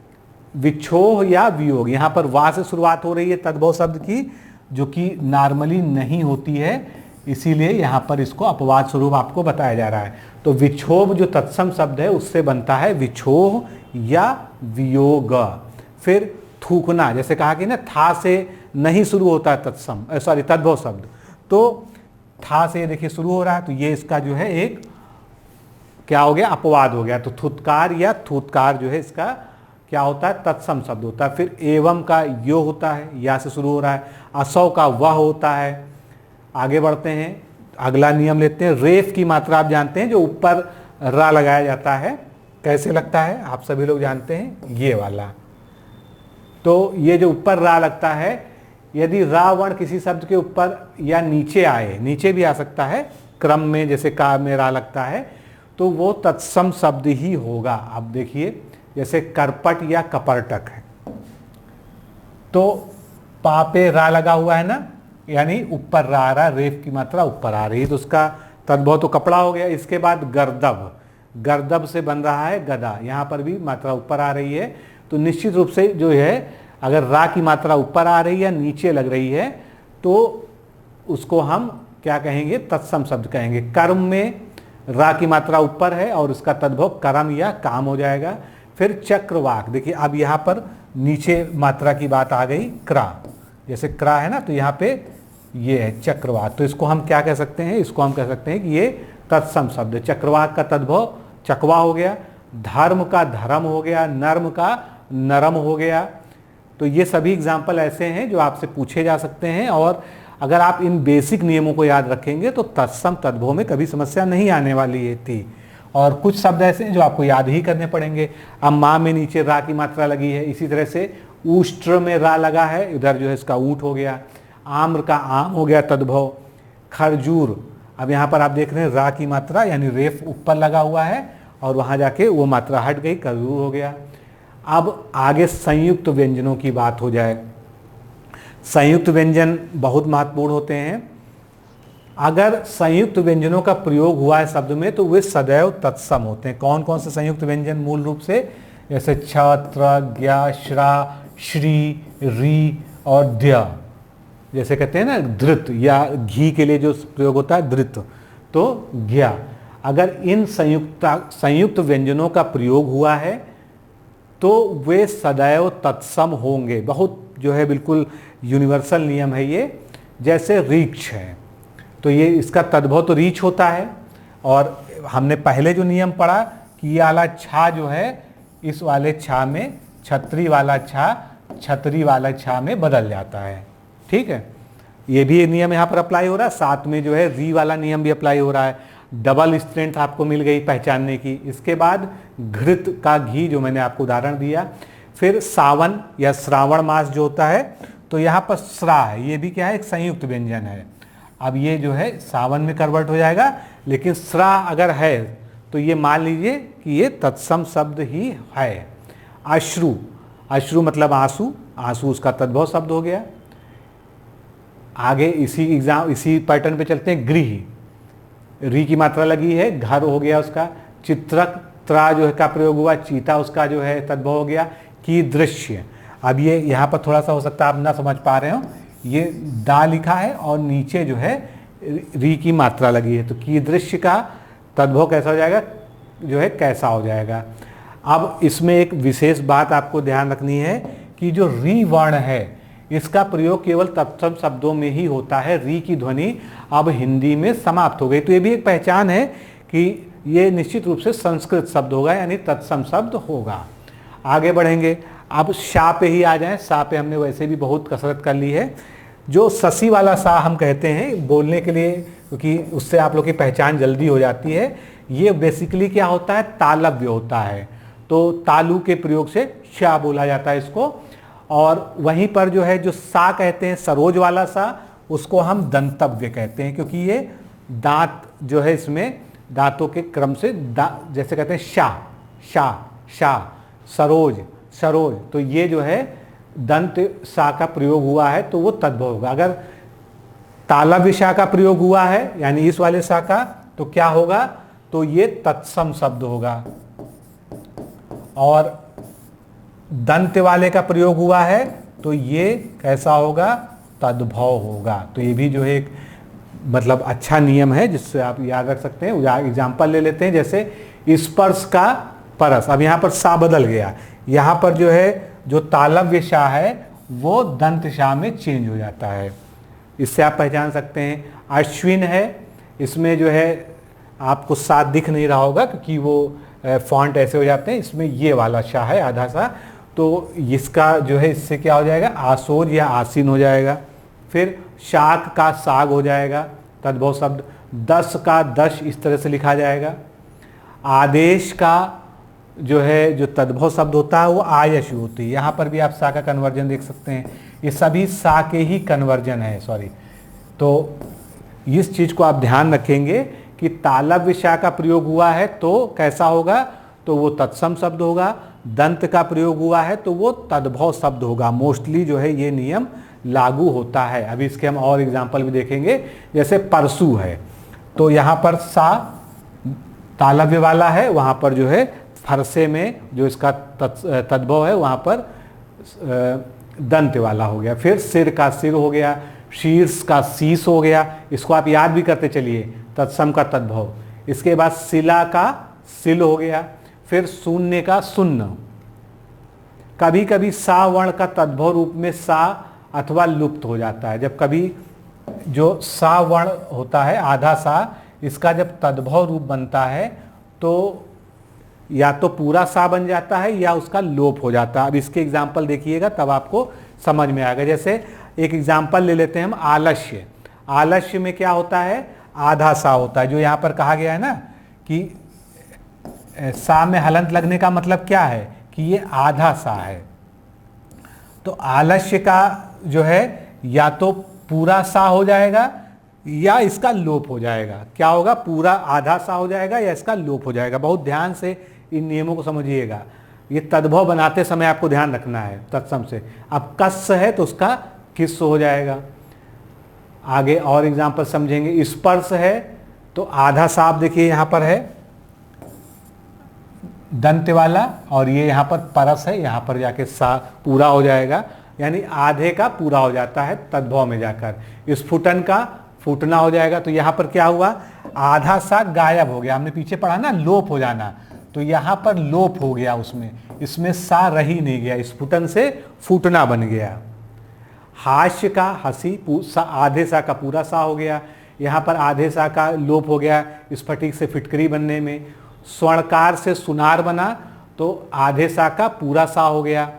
विक्षोह या वियोग, यहाँ पर वा से शुरुआत हो रही है तद्भव शब्द की, जो कि नॉर्मली नहीं होती है, इसीलिए यहाँ पर इसको अपवाद स्वरूप आपको बताया जा रहा है। तो विक्षोभ जो तत्सम शब्द है उससे बनता है विक्षोह या वियोग। फिर थूकना, जैसे कहा कि ना था से नहीं शुरू होता तत्सम तद्भव शब्द, तो था से देखिए शुरू हो रहा है, तो ये इसका जो है एक क्या हो गया, अपवाद हो गया। तो थुतकार या थूतकार जो है इसका क्या होता है, तत्सम शब्द होता है। फिर एवं का यो होता है, या से शुरू हो रहा है। असौ का वह होता है। आगे बढ़ते हैं, अगला नियम लेते हैं। रेफ की मात्रा आप जानते हैं, जो ऊपर रा लगाया जाता है, कैसे लगता है आप सभी लोग जानते हैं, ये वाला। तो ये जो ऊपर रा लगता है, यदि रा वर्ण किसी शब्द के ऊपर या नीचे आए, नीचे भी आ सकता है क्रम में, जैसे का में रा लगता है, तो वो तत्सम शब्द ही होगा। अब देखिए जैसे करपट या कपर्टक है, तो पा पे रा लगा हुआ है ना, यानी ऊपर रा आ रहा, रेफ की मात्रा ऊपर आ रही है, तो उसका तद्भव तो कपड़ा हो गया। इसके बाद गर्दभ, गर्दभ से बन रहा है गदा, यहाँ पर भी मात्रा ऊपर आ रही है। तो निश्चित रूप से जो है, अगर रा की मात्रा ऊपर आ रही है या नीचे लग रही है, तो उसको हम क्या कहेंगे, तत्सम शब्द कहेंगे। कर्म में रा की मात्रा ऊपर है और उसका तद्भव कर्म या काम हो जाएगा। फिर चक्रवाक, देखिए अब यहाँ पर नीचे मात्रा की बात आ गई, क्रा, जैसे क्रा है ना, तो यहाँ पे ये है चक्रवाक, तो इसको हम क्या कह सकते हैं, इसको हम कह सकते हैं कि ये तत्सम शब्द है। चक्रवाक का तद्भव चकवा हो गया, धर्म का धर्म हो गया, नर्म का नरम हो गया। तो ये सभी एग्जाम्पल ऐसे हैं जो आपसे पूछे जा सकते हैं, और अगर आप इन बेसिक नियमों को याद रखेंगे तो तत्सम तद्भव में कभी समस्या नहीं आने वाली है थी। और कुछ शब्द ऐसे हैं जो आपको याद ही करने पड़ेंगे। अब माँ में नीचे रा की मात्रा लगी है, इसी तरह से ऊष्ट्र में रा लगा है, इधर जो है इसका ऊंट हो गया। आम्र का आम हो गया तद्भव। खरजूर, अब यहाँ पर आप देख रहे हैं रा की मात्रा यानी रेफ ऊपर लगा हुआ है और वहाँ जाके वो मात्रा हट गई, खरजूर हो गया। अब आगे संयुक्त व्यंजनों की बात हो जाए। संयुक्त व्यंजन बहुत महत्वपूर्ण होते हैं। अगर संयुक्त व्यंजनों का प्रयोग हुआ है शब्द में तो वे सदैव तत्सम होते हैं। कौन कौन से संयुक्त व्यंजन मूल रूप से, जैसे छ, त्र, ज्ञ, श्रा, श्री, री और ध्य, जैसे कहते हैं ना धृत, या घी के लिए जो प्रयोग होता है धृत, तो ज्ञ। अगर इन संयुक्त व्यंजनों का प्रयोग हुआ है तो वे सदैव तत्सम होंगे। बहुत जो है बिल्कुल यूनिवर्सल नियम है ये। जैसे रीछ है, तो ये इसका तद्भव तो रीछ होता है, और हमने पहले जो नियम पढ़ा कि ये वाला छा जो है इस वाले छा में, छतरी वाला छा छतरी वाला छा में बदल जाता है। ठीक है, ये भी नियम यहाँ पर अप्लाई हो रहा है। साथ में जो है री वाला नियम भी अप्लाई हो रहा है। डबल स्ट्रेंथ आपको मिल गई पहचानने की। इसके बाद घृत का घी, जो मैंने आपको उदाहरण दिया। फिर सावन या श्रावण मास जो होता है, तो यहाँ पर श्रा है, ये भी क्या है, एक संयुक्त व्यंजन है। अब ये जो है सावन में कन्वर्ट हो जाएगा, लेकिन श्रा अगर है तो ये मान लीजिए कि ये तत्सम शब्द ही है। अश्रु, अश्रु मतलब आंसू, आंसू उसका तद्भव शब्द हो गया। आगे इसी पैटर्न पे चलते हैं। गृह, री की मात्रा लगी है, घर हो गया उसका। चित्रक, त्रा जो है का प्रयोग हुआ, चीता उसका जो है तद्भव हो गया। की दृश्य, अब ये यहाँ पर थोड़ा सा हो सकता है आप ना समझ पा रहे हो, ये दा लिखा है और नीचे जो है री की मात्रा लगी है, तो की दृश्य का तद्भव कैसा हो जाएगा, जो है कैसा हो जाएगा। अब इसमें एक विशेष बात आपको ध्यान रखनी है कि जो री वर्ण है इसका प्रयोग केवल तत्सम शब्दों में ही होता है। री की ध्वनि अब हिंदी में समाप्त हो गई, तो ये भी एक पहचान है कि ये निश्चित रूप से संस्कृत शब्द होगा, यानी तत्सम शब्द होगा। आगे बढ़ेंगे, अब शा पे ही आ जाएं। शा पे हमने वैसे भी बहुत कसरत कर ली है। जो ससी वाला सा हम कहते हैं बोलने के लिए, क्योंकि उससे आप लोग की पहचान जल्दी हो जाती है। ये बेसिकली क्या होता है, तालव्य होता है, तो तालु के प्रयोग से शा बोला जाता है इसको। और वहीं पर जो है जो सा कहते हैं, सरोज वाला सा, उसको हम दंतव्य कहते हैं, क्योंकि ये दांत जो है इसमें दांतों के क्रम से जैसे कहते हैं शा शा शा, सरोज सरोज, तो ये जो है दंत सा का प्रयोग हुआ है तो वो तद्भव होगा। अगर तालव्य शा का प्रयोग हुआ है यानी इस वाले सा का, तो क्या होगा, तो ये तत्सम शब्द होगा। और दंत वाले का प्रयोग हुआ है तो ये कैसा होगा, तद्भव होगा। तो ये भी जो है एक मतलब अच्छा नियम है जिससे आप याद रख सकते हैं। एग्जाम्पल ले लेते हैं, जैसे स्पर्श का परस। अब यहाँ पर सा बदल गया, यहाँ पर जो है जो तालव्य शा है वो दंत शा में चेंज हो जाता है। इससे आप पहचान सकते हैं। अश्विन है, इसमें जो है आपको सा दिख नहीं रहा होगा क्योंकि वो फॉन्ट ऐसे हो जाते हैं, इसमें ये वाला शाह है आधा सा, तो इसका जो है इससे क्या हो जाएगा, आसोर या आसीन हो जाएगा। फिर शाक का साग हो जाएगा तद्भव शब्द। दस का दश इस तरह से लिखा जाएगा। आदेश का जो है जो तद्भव शब्द होता है वो आयश होती है। यहाँ पर भी आप सा का कन्वर्जन देख सकते हैं, ये सभी सा के ही कन्वर्जन है, सॉरी। तो इस चीज़ को आप ध्यान रखेंगे कि तालव्य शा का प्रयोग हुआ है तो कैसा होगा, तो वो तत्सम शब्द होगा। दंत का प्रयोग हुआ है तो वो तद्भव शब्द होगा। मोस्टली जो है ये नियम लागू होता है। अभी इसके हम और एग्जाम्पल भी देखेंगे, जैसे परसू है तो यहाँ पर सा तालव्य वाला है, वहाँ पर जो है फरसे में जो इसका तद्भव है वहाँ पर दंत वाला हो गया। फिर सिर का सिर हो गया, शीर्ष का शीश हो गया, इसको आप याद भी करते चलिए, तत्सम का तद्भव। इसके बाद शिला का सिल हो गया। फिर शून्य का शून्य। कभी कभी सा वर्ण का तद्भव रूप में सा अथवा लुप्त हो जाता है। जब कभी जो सा वर्ण होता है आधा सा, इसका जब तद्भव रूप बनता है तो या तो पूरा सा बन जाता है या उसका लोप हो जाता है। अब इसके एग्जाम्पल देखिएगा तब आपको समझ में आएगा। जैसे एक एग्जाम्पल ले लेते हैं हम, आलस्य। आलस्य में क्या होता है, आधा सा होता है। जो यहाँ पर कहा गया है ना कि सा में हलंत लगने का मतलब क्या है कि ये आधा सा है। तो आलस्य का जो है या तो पूरा सा हो जाएगा या इसका लोप हो जाएगा। क्या होगा, पूरा आधा सा हो जाएगा या इसका लोप हो जाएगा। बहुत ध्यान से इन नियमों को समझिएगा, ये तद्भव बनाते समय आपको ध्यान रखना है तत्सम से। अब कस्य है तो उसका किस हो जाएगा। आगे और एग्जाम्पल समझेंगे। स्पर्श है तो आधा सा आप देखिए यहाँ पर है दंत वाला, और ये यहाँ पर परस है, यहाँ पर जाके सा पूरा हो जाएगा, यानी आधे का पूरा हो जाता है तद्भव में जाकर। स्फुटन का फूटना हो जाएगा। तो यहाँ पर क्या हुआ, आधा सा गायब हो गया। हमने पीछे पढ़ा ना लोप हो जाना, तो यहाँ पर लोप हो गया, उसमें इसमें सा रह ही नहीं गया, स्फुटन से फूटना बन गया। हास्य का हंसी, आधे सा का पूरा सा हो गया, यहाँ पर आधे सा का लोप हो गया स्फटिक से फिटकरी बनने में। स्वर्णकार से सुनार बना तो आधे सा का पूरा सा हो गया।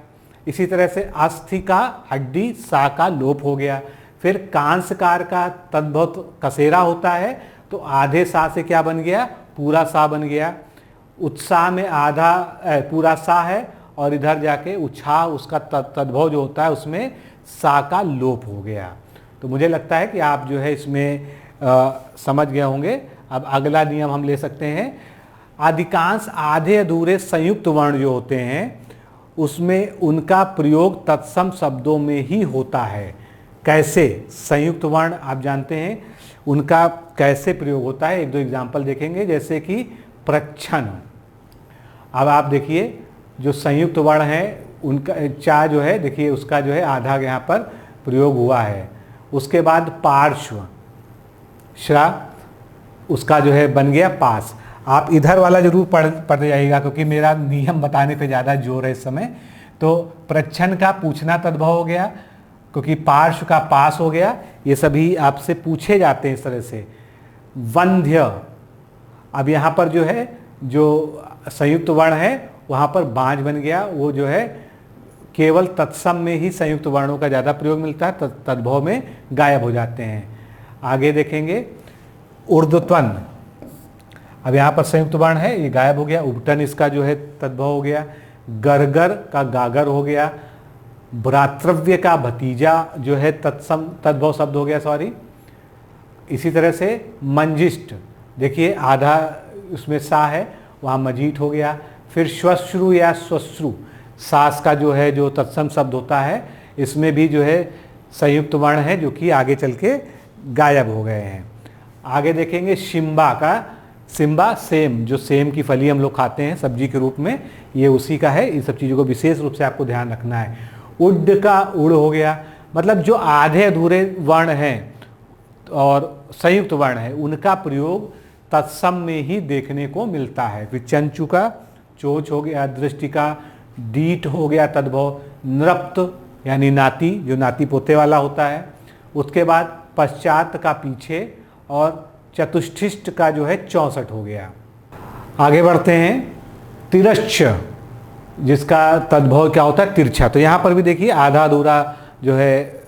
इसी तरह से अस्थि का हड्डी सा का लोप हो गया। फिर कांसकार का तद्भव कसेरा होता है तो आधे सा से क्या बन गया, पूरा सा बन गया। उत्साह में आधा पूरा सा है और इधर जाके उत्साह उसका तद्भव जो होता है उसमें सा का लोप हो गया। तो मुझे लगता है कि आप जो है इसमें समझ गए होंगे। अब अगला नियम हम ले सकते हैं। अधिकांश आधे अधूरे संयुक्त वर्ण जो होते हैं उसमें उनका प्रयोग तत्सम शब्दों में ही होता है। कैसे, संयुक्त वर्ण आप जानते हैं उनका कैसे प्रयोग होता है, एक दो एग्जाम्पल देखेंगे। जैसे कि प्रच्छन। अब आप देखिए जो संयुक्त वर्ण है उनका चा जो है देखिए उसका जो है आधा यहाँ पर प्रयोग हुआ है। उसके बाद पार्श्व, श्रा उसका जो है बन गया पास। आप इधर वाला जरूर पढ़ जाइएगा क्योंकि मेरा नियम बताने पे ज़्यादा जोर है इस समय। तो प्रच्छन का पूछना तद्भव हो गया क्योंकि पार्श्व का पास हो गया। ये सभी आपसे पूछे जाते हैं इस तरह से। वंध्य, अब यहाँ पर जो है जो संयुक्त वर्ण है वहाँ पर बांझ बन गया। वो जो है केवल तत्सम में ही संयुक्त वर्णों का ज़्यादा प्रयोग मिलता है, तद्भव में गायब हो जाते हैं। आगे देखेंगे ऊर्ध्वत्वन। अब यहाँ पर संयुक्त वर्ण है, ये गायब हो गया। उपटन इसका जो है तद्भव हो गया। गरगर का गागर हो गया। भ्रातृव्य का भतीजा जो है तत्सम तद्भव शब्द हो गया, सॉरी। इसी तरह से मंजिष्ट, देखिए आधा उसमें सा है, वहाँ मजीठ हो गया। फिर श्वश्रु या श्वश्रु, सास का जो है जो तत्सम शब्द होता है इसमें भी जो है संयुक्त वर्ण है जो कि आगे चल के गायब हो गए हैं। आगे देखेंगे शिम्बा का, सिम्बा सेम, जो सेम की फली हम लोग खाते हैं सब्जी के रूप में, ये उसी का है। इन सब चीज़ों को विशेष रूप से आपको ध्यान रखना है। उड का उड़ हो गया, मतलब जो आधे अधूरे वर्ण हैं और संयुक्त वर्ण है उनका प्रयोग तत्सम में ही देखने को मिलता है। फिर चंचु का चोच हो गया। दृष्टि का डीठ हो गया तद्भव। नृप्त यानी नाती, जो नाती पोते वाला होता है। उसके बाद पश्चात का पीछे और चतुष्ठिष्ट का जो है 64 हो गया। आगे बढ़ते हैं। तिरश्च, जिसका तद्भव क्या होता है? तिरछा। तो यहाँ पर भी देखिए आधा अधूरा जो है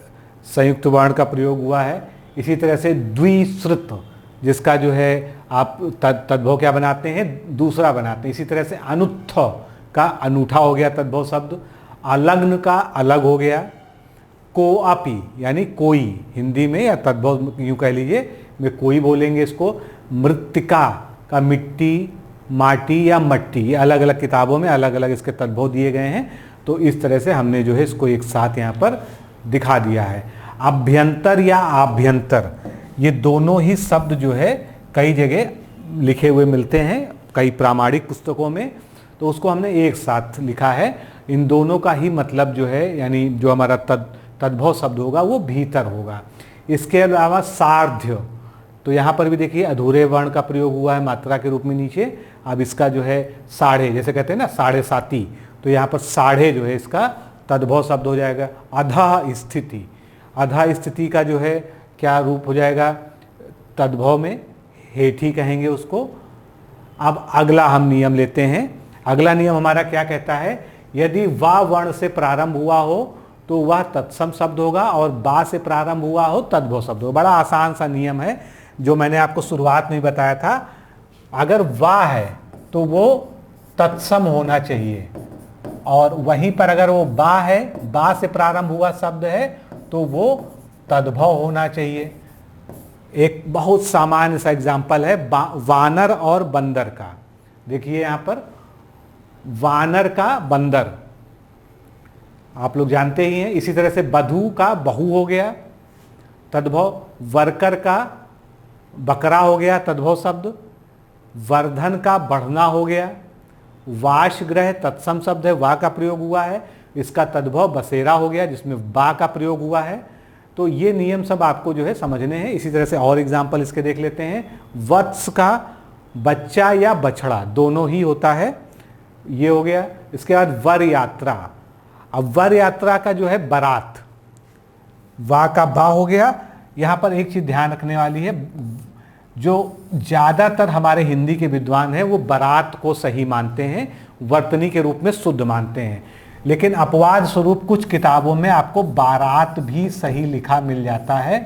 संयुक्त वर्ण का प्रयोग हुआ है। इसी तरह से द्विश्रुत, जिसका जो है आप तद्भव क्या बनाते हैं? दूसरा बनाते हैं। इसी तरह से अनुत्थ का अनूठा हो गया तद्भव शब्द। अलग्न का अलग हो गया। कोअपि यानी कोई, हिंदी में या तद्भव यूँ कह लीजिए, में कोई बोलेंगे इसको। मृत्तिका का मिट्टी, माटी या मट्टी, ये अलग अलग किताबों में अलग अलग इसके तद्भव दिए गए हैं। तो इस तरह से हमने जो है इसको एक साथ यहाँ पर दिखा दिया है। अभ्यंतर या आभ्यंतर, ये दोनों ही शब्द जो है कई जगह लिखे हुए मिलते हैं, कई प्रामाणिक पुस्तकों में, तो उसको हमने एक साथ लिखा है। इन दोनों का ही मतलब जो है, यानी जो हमारा तद्भव शब्द होगा वो भीतर होगा। इसके अलावा सार्ध्य, तो यहाँ पर भी देखिए अधूरे वर्ण का प्रयोग हुआ है मात्रा के रूप में नीचे। अब इसका जो है साढ़े, जैसे कहते हैं ना साढ़े साती, तो यहाँ पर साढ़े जो है इसका तद्भव शब्द हो जाएगा। अधः स्थिति, अधः स्थिति का जो है क्या रूप हो जाएगा तद्भव में? हेठी कहेंगे उसको। अब अगला हम नियम लेते हैं। अगला नियम हमारा क्या कहता है? यदि वा वर्ण से प्रारंभ हुआ हो तो वह तत्सम शब्द होगा, और बा से प्रारंभ हुआ हो तद्भव शब्द होगा। बड़ा आसान सा नियम है जो मैंने आपको शुरुआत में बताया था। अगर वा है तो वो तत्सम होना चाहिए, और वहीं पर अगर वो बा है, बा से प्रारंभ हुआ शब्द है, तो वो तद्भव होना चाहिए। एक बहुत सामान्य सा एग्जाम्पल है वानर और बंदर का। देखिए यहाँ पर वानर का बंदर आप लोग जानते ही हैं। इसी तरह से बधू का बहु हो गया तद्भव। वर्कर का बकरा हो गया तद्भव शब्द। वर्धन का बढ़ना हो गया। वाशगृह तत्सम शब्द है, वा का प्रयोग हुआ है, इसका तद्भव बसेरा हो गया जिसमें बा का प्रयोग हुआ है। तो ये नियम सब आपको जो है समझने हैं। इसी तरह से और एग्जाम्पल इसके देख लेते हैं। वत्स का बच्चा या बछड़ा दोनों ही होता है, ये हो गया। इसके बाद वर यात्रा, अब वर यात्रा का जो है बारात, वा का बा हो गया। यहाँ पर एक चीज ध्यान रखने वाली है, जो ज़्यादातर हमारे हिंदी के विद्वान हैं वो बारात को सही मानते हैं, वर्तनी के रूप में शुद्ध मानते हैं। लेकिन अपवाद स्वरूप कुछ किताबों में आपको बारात भी सही लिखा मिल जाता है।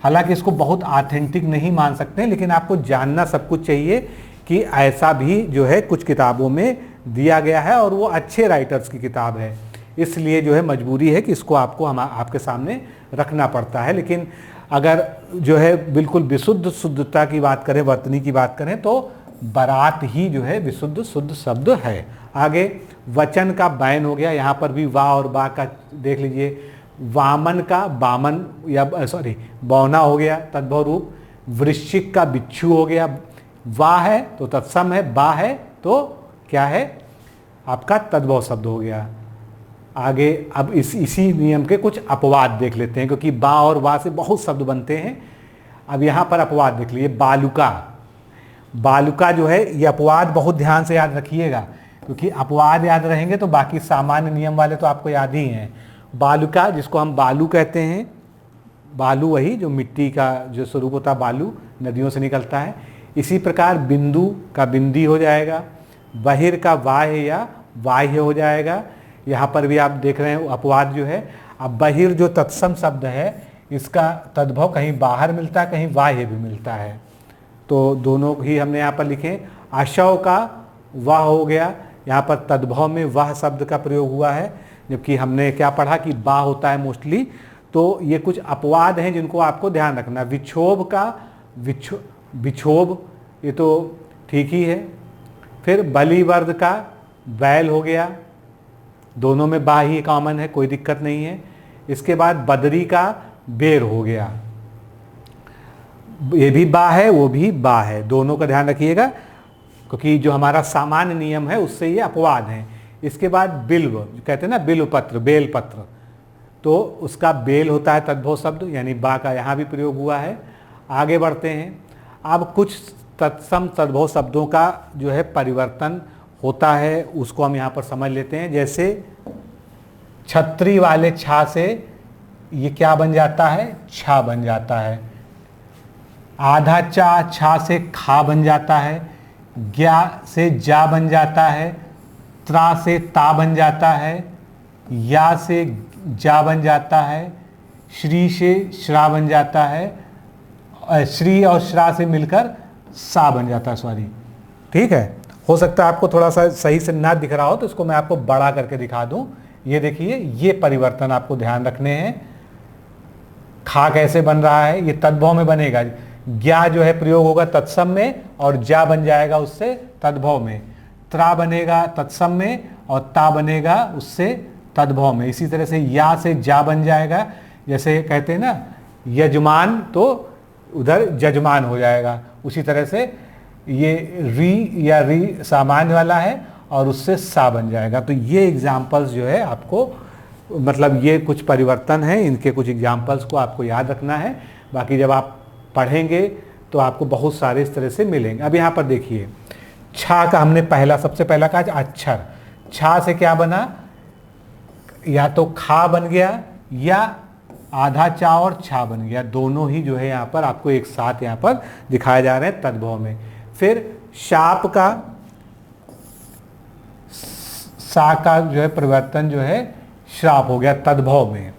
हालांकि इसको बहुत ऑथेंटिक नहीं मान सकते, लेकिन आपको जानना सब कुछ चाहिए कि ऐसा भी जो है कुछ किताबों में दिया गया है, और वो अच्छे राइटर्स की किताब है, इसलिए जो है मजबूरी है कि इसको आपको आपके सामने रखना पड़ता है। लेकिन अगर जो है बिल्कुल विशुद्ध शुद्धता की बात करें, वर्तनी की बात करें, तो बारात ही जो है विशुद्ध शुद्ध शब्द है। आगे वचन का बैन हो गया, यहाँ पर भी वा और बा का देख लीजिए। वामन का बामन या बौना हो गया तद्भव रूप। वृश्चिक का बिच्छू हो गया, वा है तो तत्सम है, बा है तो क्या है आपका तद्भव शब्द हो गया। आगे अब इसी नियम के कुछ अपवाद देख लेते हैं, क्योंकि बा और वा से बहुत शब्द बनते हैं। अब यहाँ पर अपवाद देख लीजिए। बालुका, बालुका जो है ये अपवाद बहुत ध्यान से याद रखिएगा, क्योंकि अपवाद याद रहेंगे तो बाकी सामान्य नियम वाले तो आपको याद ही हैं। बालुका, जिसको हम बालू कहते हैं, बालू वही जो मिट्टी का जो स्वरूप होता है, बालू नदियों से निकलता है। इसी प्रकार बिंदु का बिंदी हो जाएगा। बहिर का वाह्य या बाह्य हो जाएगा। यहाँ पर भी आप देख रहे हैं अपवाद जो है। अब बहिर जो तत्सम शब्द है, इसका तद्भव कहीं बाहर मिलता है, कहीं बाह्य भी मिलता है, तो दोनों ही हमने यहाँ पर लिखे। आशव का वह हो गया, यहाँ पर तद्भव में वह शब्द का प्रयोग हुआ है, जबकि हमने क्या पढ़ा कि बा होता है मोस्टली। तो ये कुछ अपवाद हैं जिनको आपको ध्यान रखना। विक्षोभ का विक्षोभ, ये तो ठीक ही है। फिर बलिवर्द का बैल हो गया, दोनों में बा ही कॉमन है, कोई दिक्कत नहीं है। इसके बाद बदरी का बेर हो गया, ये भी बा है वो भी बा है, दोनों का ध्यान रखिएगा, क्योंकि जो हमारा सामान्य नियम है उससे ये अपवाद हैं। इसके बाद बिल्व, कहते हैं ना बिल्व पत्र, बेल पत्र, तो उसका बेल होता है तद्भव शब्द, यानी बा का यहाँ भी प्रयोग हुआ है। आगे बढ़ते हैं। अब कुछ तत्सम तद्भव शब्दों का जो है परिवर्तन होता है, उसको हम यहाँ पर समझ लेते हैं। जैसे छतरी वाले छा से ये क्या बन जाता है, छा बन जाता है। आधा चा, छा से खा बन जाता है, ज्ञा से जा बन जाता है, त्रा से ता बन जाता है, या से जा बन जाता है, श्री से श्रा बन जाता है, श्री और श्रा से मिलकर सा बन जाता है, सॉरी, ठीक है। हो सकता है आपको थोड़ा सा सही से ना दिख रहा हो तो इसको मैं आपको बड़ा करके दिखा दूं। ये देखिए, ये परिवर्तन आपको ध्यान रखने हैं। खा कैसे बन रहा है, ये तद्भव में बनेगा, ज्ञा जो है प्रयोग होगा तत्सम में और जा बन जाएगा उससे तद्भव में, त्रा बनेगा तत्सम में और ता बनेगा उससे तद्भव में। इसी तरह से या से जा बन जाएगा, जैसे कहते हैं ना यजमान, तो उधर जजमान हो जाएगा। उसी तरह से ये री या री सामान्य वाला है और उससे सा बन जाएगा। तो ये एग्जाम्पल्स जो है आपको, मतलब ये कुछ परिवर्तन है, इनके कुछ एग्जाम्पल्स को आपको याद रखना है। बाकी जब आप पढ़ेंगे तो आपको बहुत सारे इस तरह से मिलेंगे। अब यहाँ पर देखिए, छा का हमने सबसे पहला कहा अक्षर। छा से क्या बना, या तो खा बन गया या आधा चा और छा बन गया, दोनों ही जो है यहाँ पर आपको एक साथ यहाँ पर दिखाए जा रहे हैं तद्भव में। फिर शाप का, सा का जो है परिवर्तन जो है श्राप हो गया तद्भव में।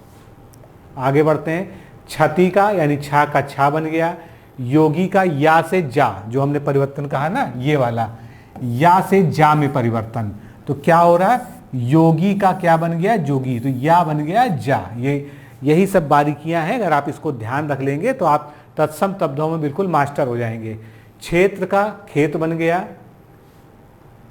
आगे बढ़ते हैं, छति का यानी छा का छा बन गया। योगी का या से जा, जो हमने परिवर्तन कहा ना ये वाला, या से जा में परिवर्तन, तो क्या हो रहा है, योगी का क्या बन गया, जोगी, तो या बन गया जा। यही सब बारीकियां हैं, अगर आप इसको ध्यान रख लेंगे तो आप तत्सम तद्भव में बिल्कुल मास्टर हो जाएंगे। क्षेत्र का खेत बन गया।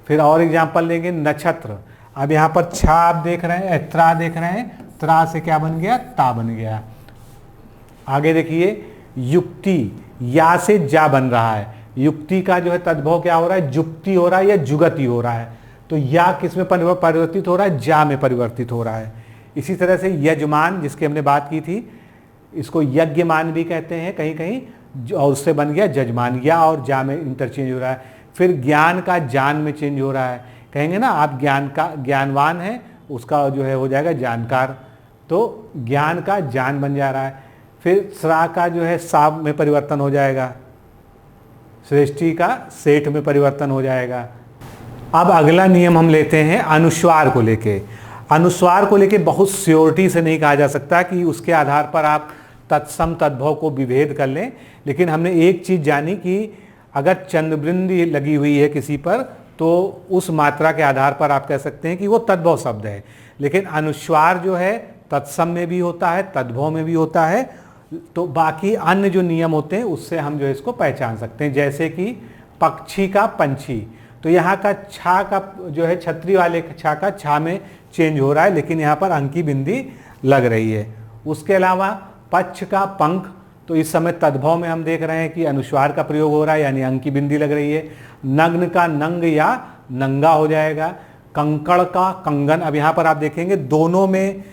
फिर और एग्जाम्पल लेंगे, नक्षत्र। अब यहाँ पर छा आप देख रहे हैं, त्रा देख रहे हैं, त्रा से क्या बन गया, ता बन गया। आगे देखिए, युक्ति, या से जा बन रहा है, युक्ति का जो है तद्भव क्या हो रहा है, जुक्ति हो रहा है या जुगति हो रहा है, तो या किस में परिवर्तित हो रहा है, जा में परिवर्तित हो रहा है। इसी तरह से यजमान, जिसकी हमने बात की थी, इसको यज्ञमान भी कहते हैं कहीं कहीं, और उससे बन गया जजमान, या और जा में इंटरचेंज हो रहा है। फिर ज्ञान का जान में चेंज हो रहा है, कहेंगे ना आप ज्ञान का ज्ञानवान है, उसका जो है हो जाएगा जानकार, तो ज्ञान का जान बन जा रहा है। फिर श्रा का जो है सा में परिवर्तन हो जाएगा, श्रेष्ठी का सेठ में परिवर्तन हो जाएगा। अब अगला नियम हम लेते हैं अनुस्वार को लेके। अनुस्वार को लेके बहुत श्योरिटी से नहीं कहा जा सकता कि उसके आधार पर आप तत्सम तद्भव को विभेद कर लें, लेकिन हमने एक चीज़ जानी कि अगर चंद्रबिंदी लगी हुई है किसी पर तो उस मात्रा के आधार पर आप कह सकते हैं कि वो तद्भव शब्द है। लेकिन अनुस्वार जो है तत्सम में भी होता है, तद्भव में भी होता है, तो बाकी अन्य जो नियम होते हैं उससे हम जो है इसको पहचान सकते हैं। जैसे कि पक्षी का पंछी, तो यहाँ का छा का जो है छतरी वाले छा का छा में चेंज हो रहा है, लेकिन यहाँ पर अंकी बिंदी लग रही है। उसके अलावा पक्ष का पंख, तो इस समय तद्भव में हम देख रहे हैं कि अनुस्वार का प्रयोग हो रहा है यानी अंकी बिंदी लग रही है। नग्न का नंग या नंगा हो जाएगा। कंकड़ का कंगन, अब यहाँ पर आप देखेंगे दोनों में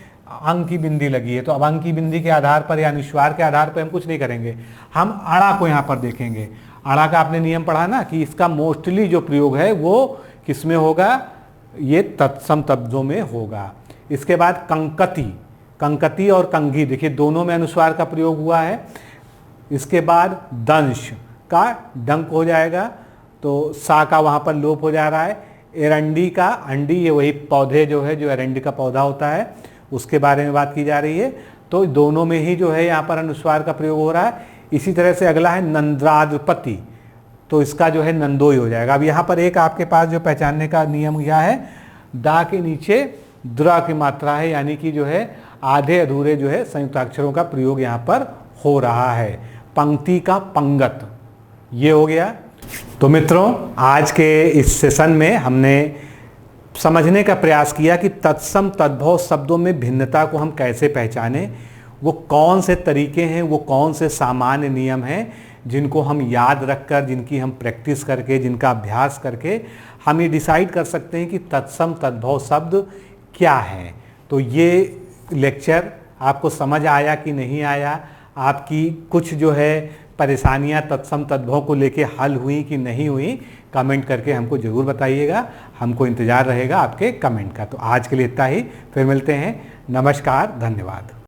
अंकी बिंदी लगी है, तो अब अंकी बिंदी के आधार पर या अनुस्वार के आधार पर हम कुछ नहीं करेंगे, हम अड़ा को यहाँ पर देखेंगे। अड़ा का आपने नियम पढ़ा ना कि इसका मोस्टली जो प्रयोग है वो किस में होगा, ये तत्सम तद्भव में होगा। इसके बाद कंकति, कंकति और कंघी, देखिए दोनों में अनुस्वार का प्रयोग हुआ है। इसके बाद दंश का डंक हो जाएगा, तो सा का वहाँ पर लोप हो जा रहा है। एरंडी का अंडी, ये वही पौधे जो है जो एरंडी का पौधा होता है उसके बारे में बात की जा रही है, तो दोनों में ही जो है यहाँ पर अनुस्वार का प्रयोग हो रहा है। इसी तरह से अगला है नंद्राधिपति, तो इसका जो है नंदोई हो जाएगा। अब यहाँ पर एक आपके पास जो पहचानने का नियम यह है, दा के नीचे द्र की मात्रा है, यानी कि जो है आधे अधूरे जो है संयुक्ताक्षरों का प्रयोग यहाँ पर हो रहा है। पंक्ति का पंगत, ये हो गया। तो मित्रों, आज के इस सेशन में हमने समझने का प्रयास किया कि तत्सम तद्भव शब्दों में भिन्नता को हम कैसे पहचानें, वो कौन से तरीके हैं, वो कौन से सामान्य नियम हैं जिनको हम याद रखकर, जिनकी हम प्रैक्टिस करके, जिनका अभ्यास करके हम ये डिसाइड कर सकते हैं कि तत्सम तद्भव शब्द क्या है। तो ये लेक्चर आपको समझ आया कि नहीं आया, आपकी कुछ जो है परेशानियां तत्सम तद्भव को लेके हल हुई कि नहीं हुई, कमेंट करके हमको ज़रूर बताइएगा। हमको इंतज़ार रहेगा आपके कमेंट का। तो आज के लिए इतना ही, फिर मिलते हैं। नमस्कार, धन्यवाद।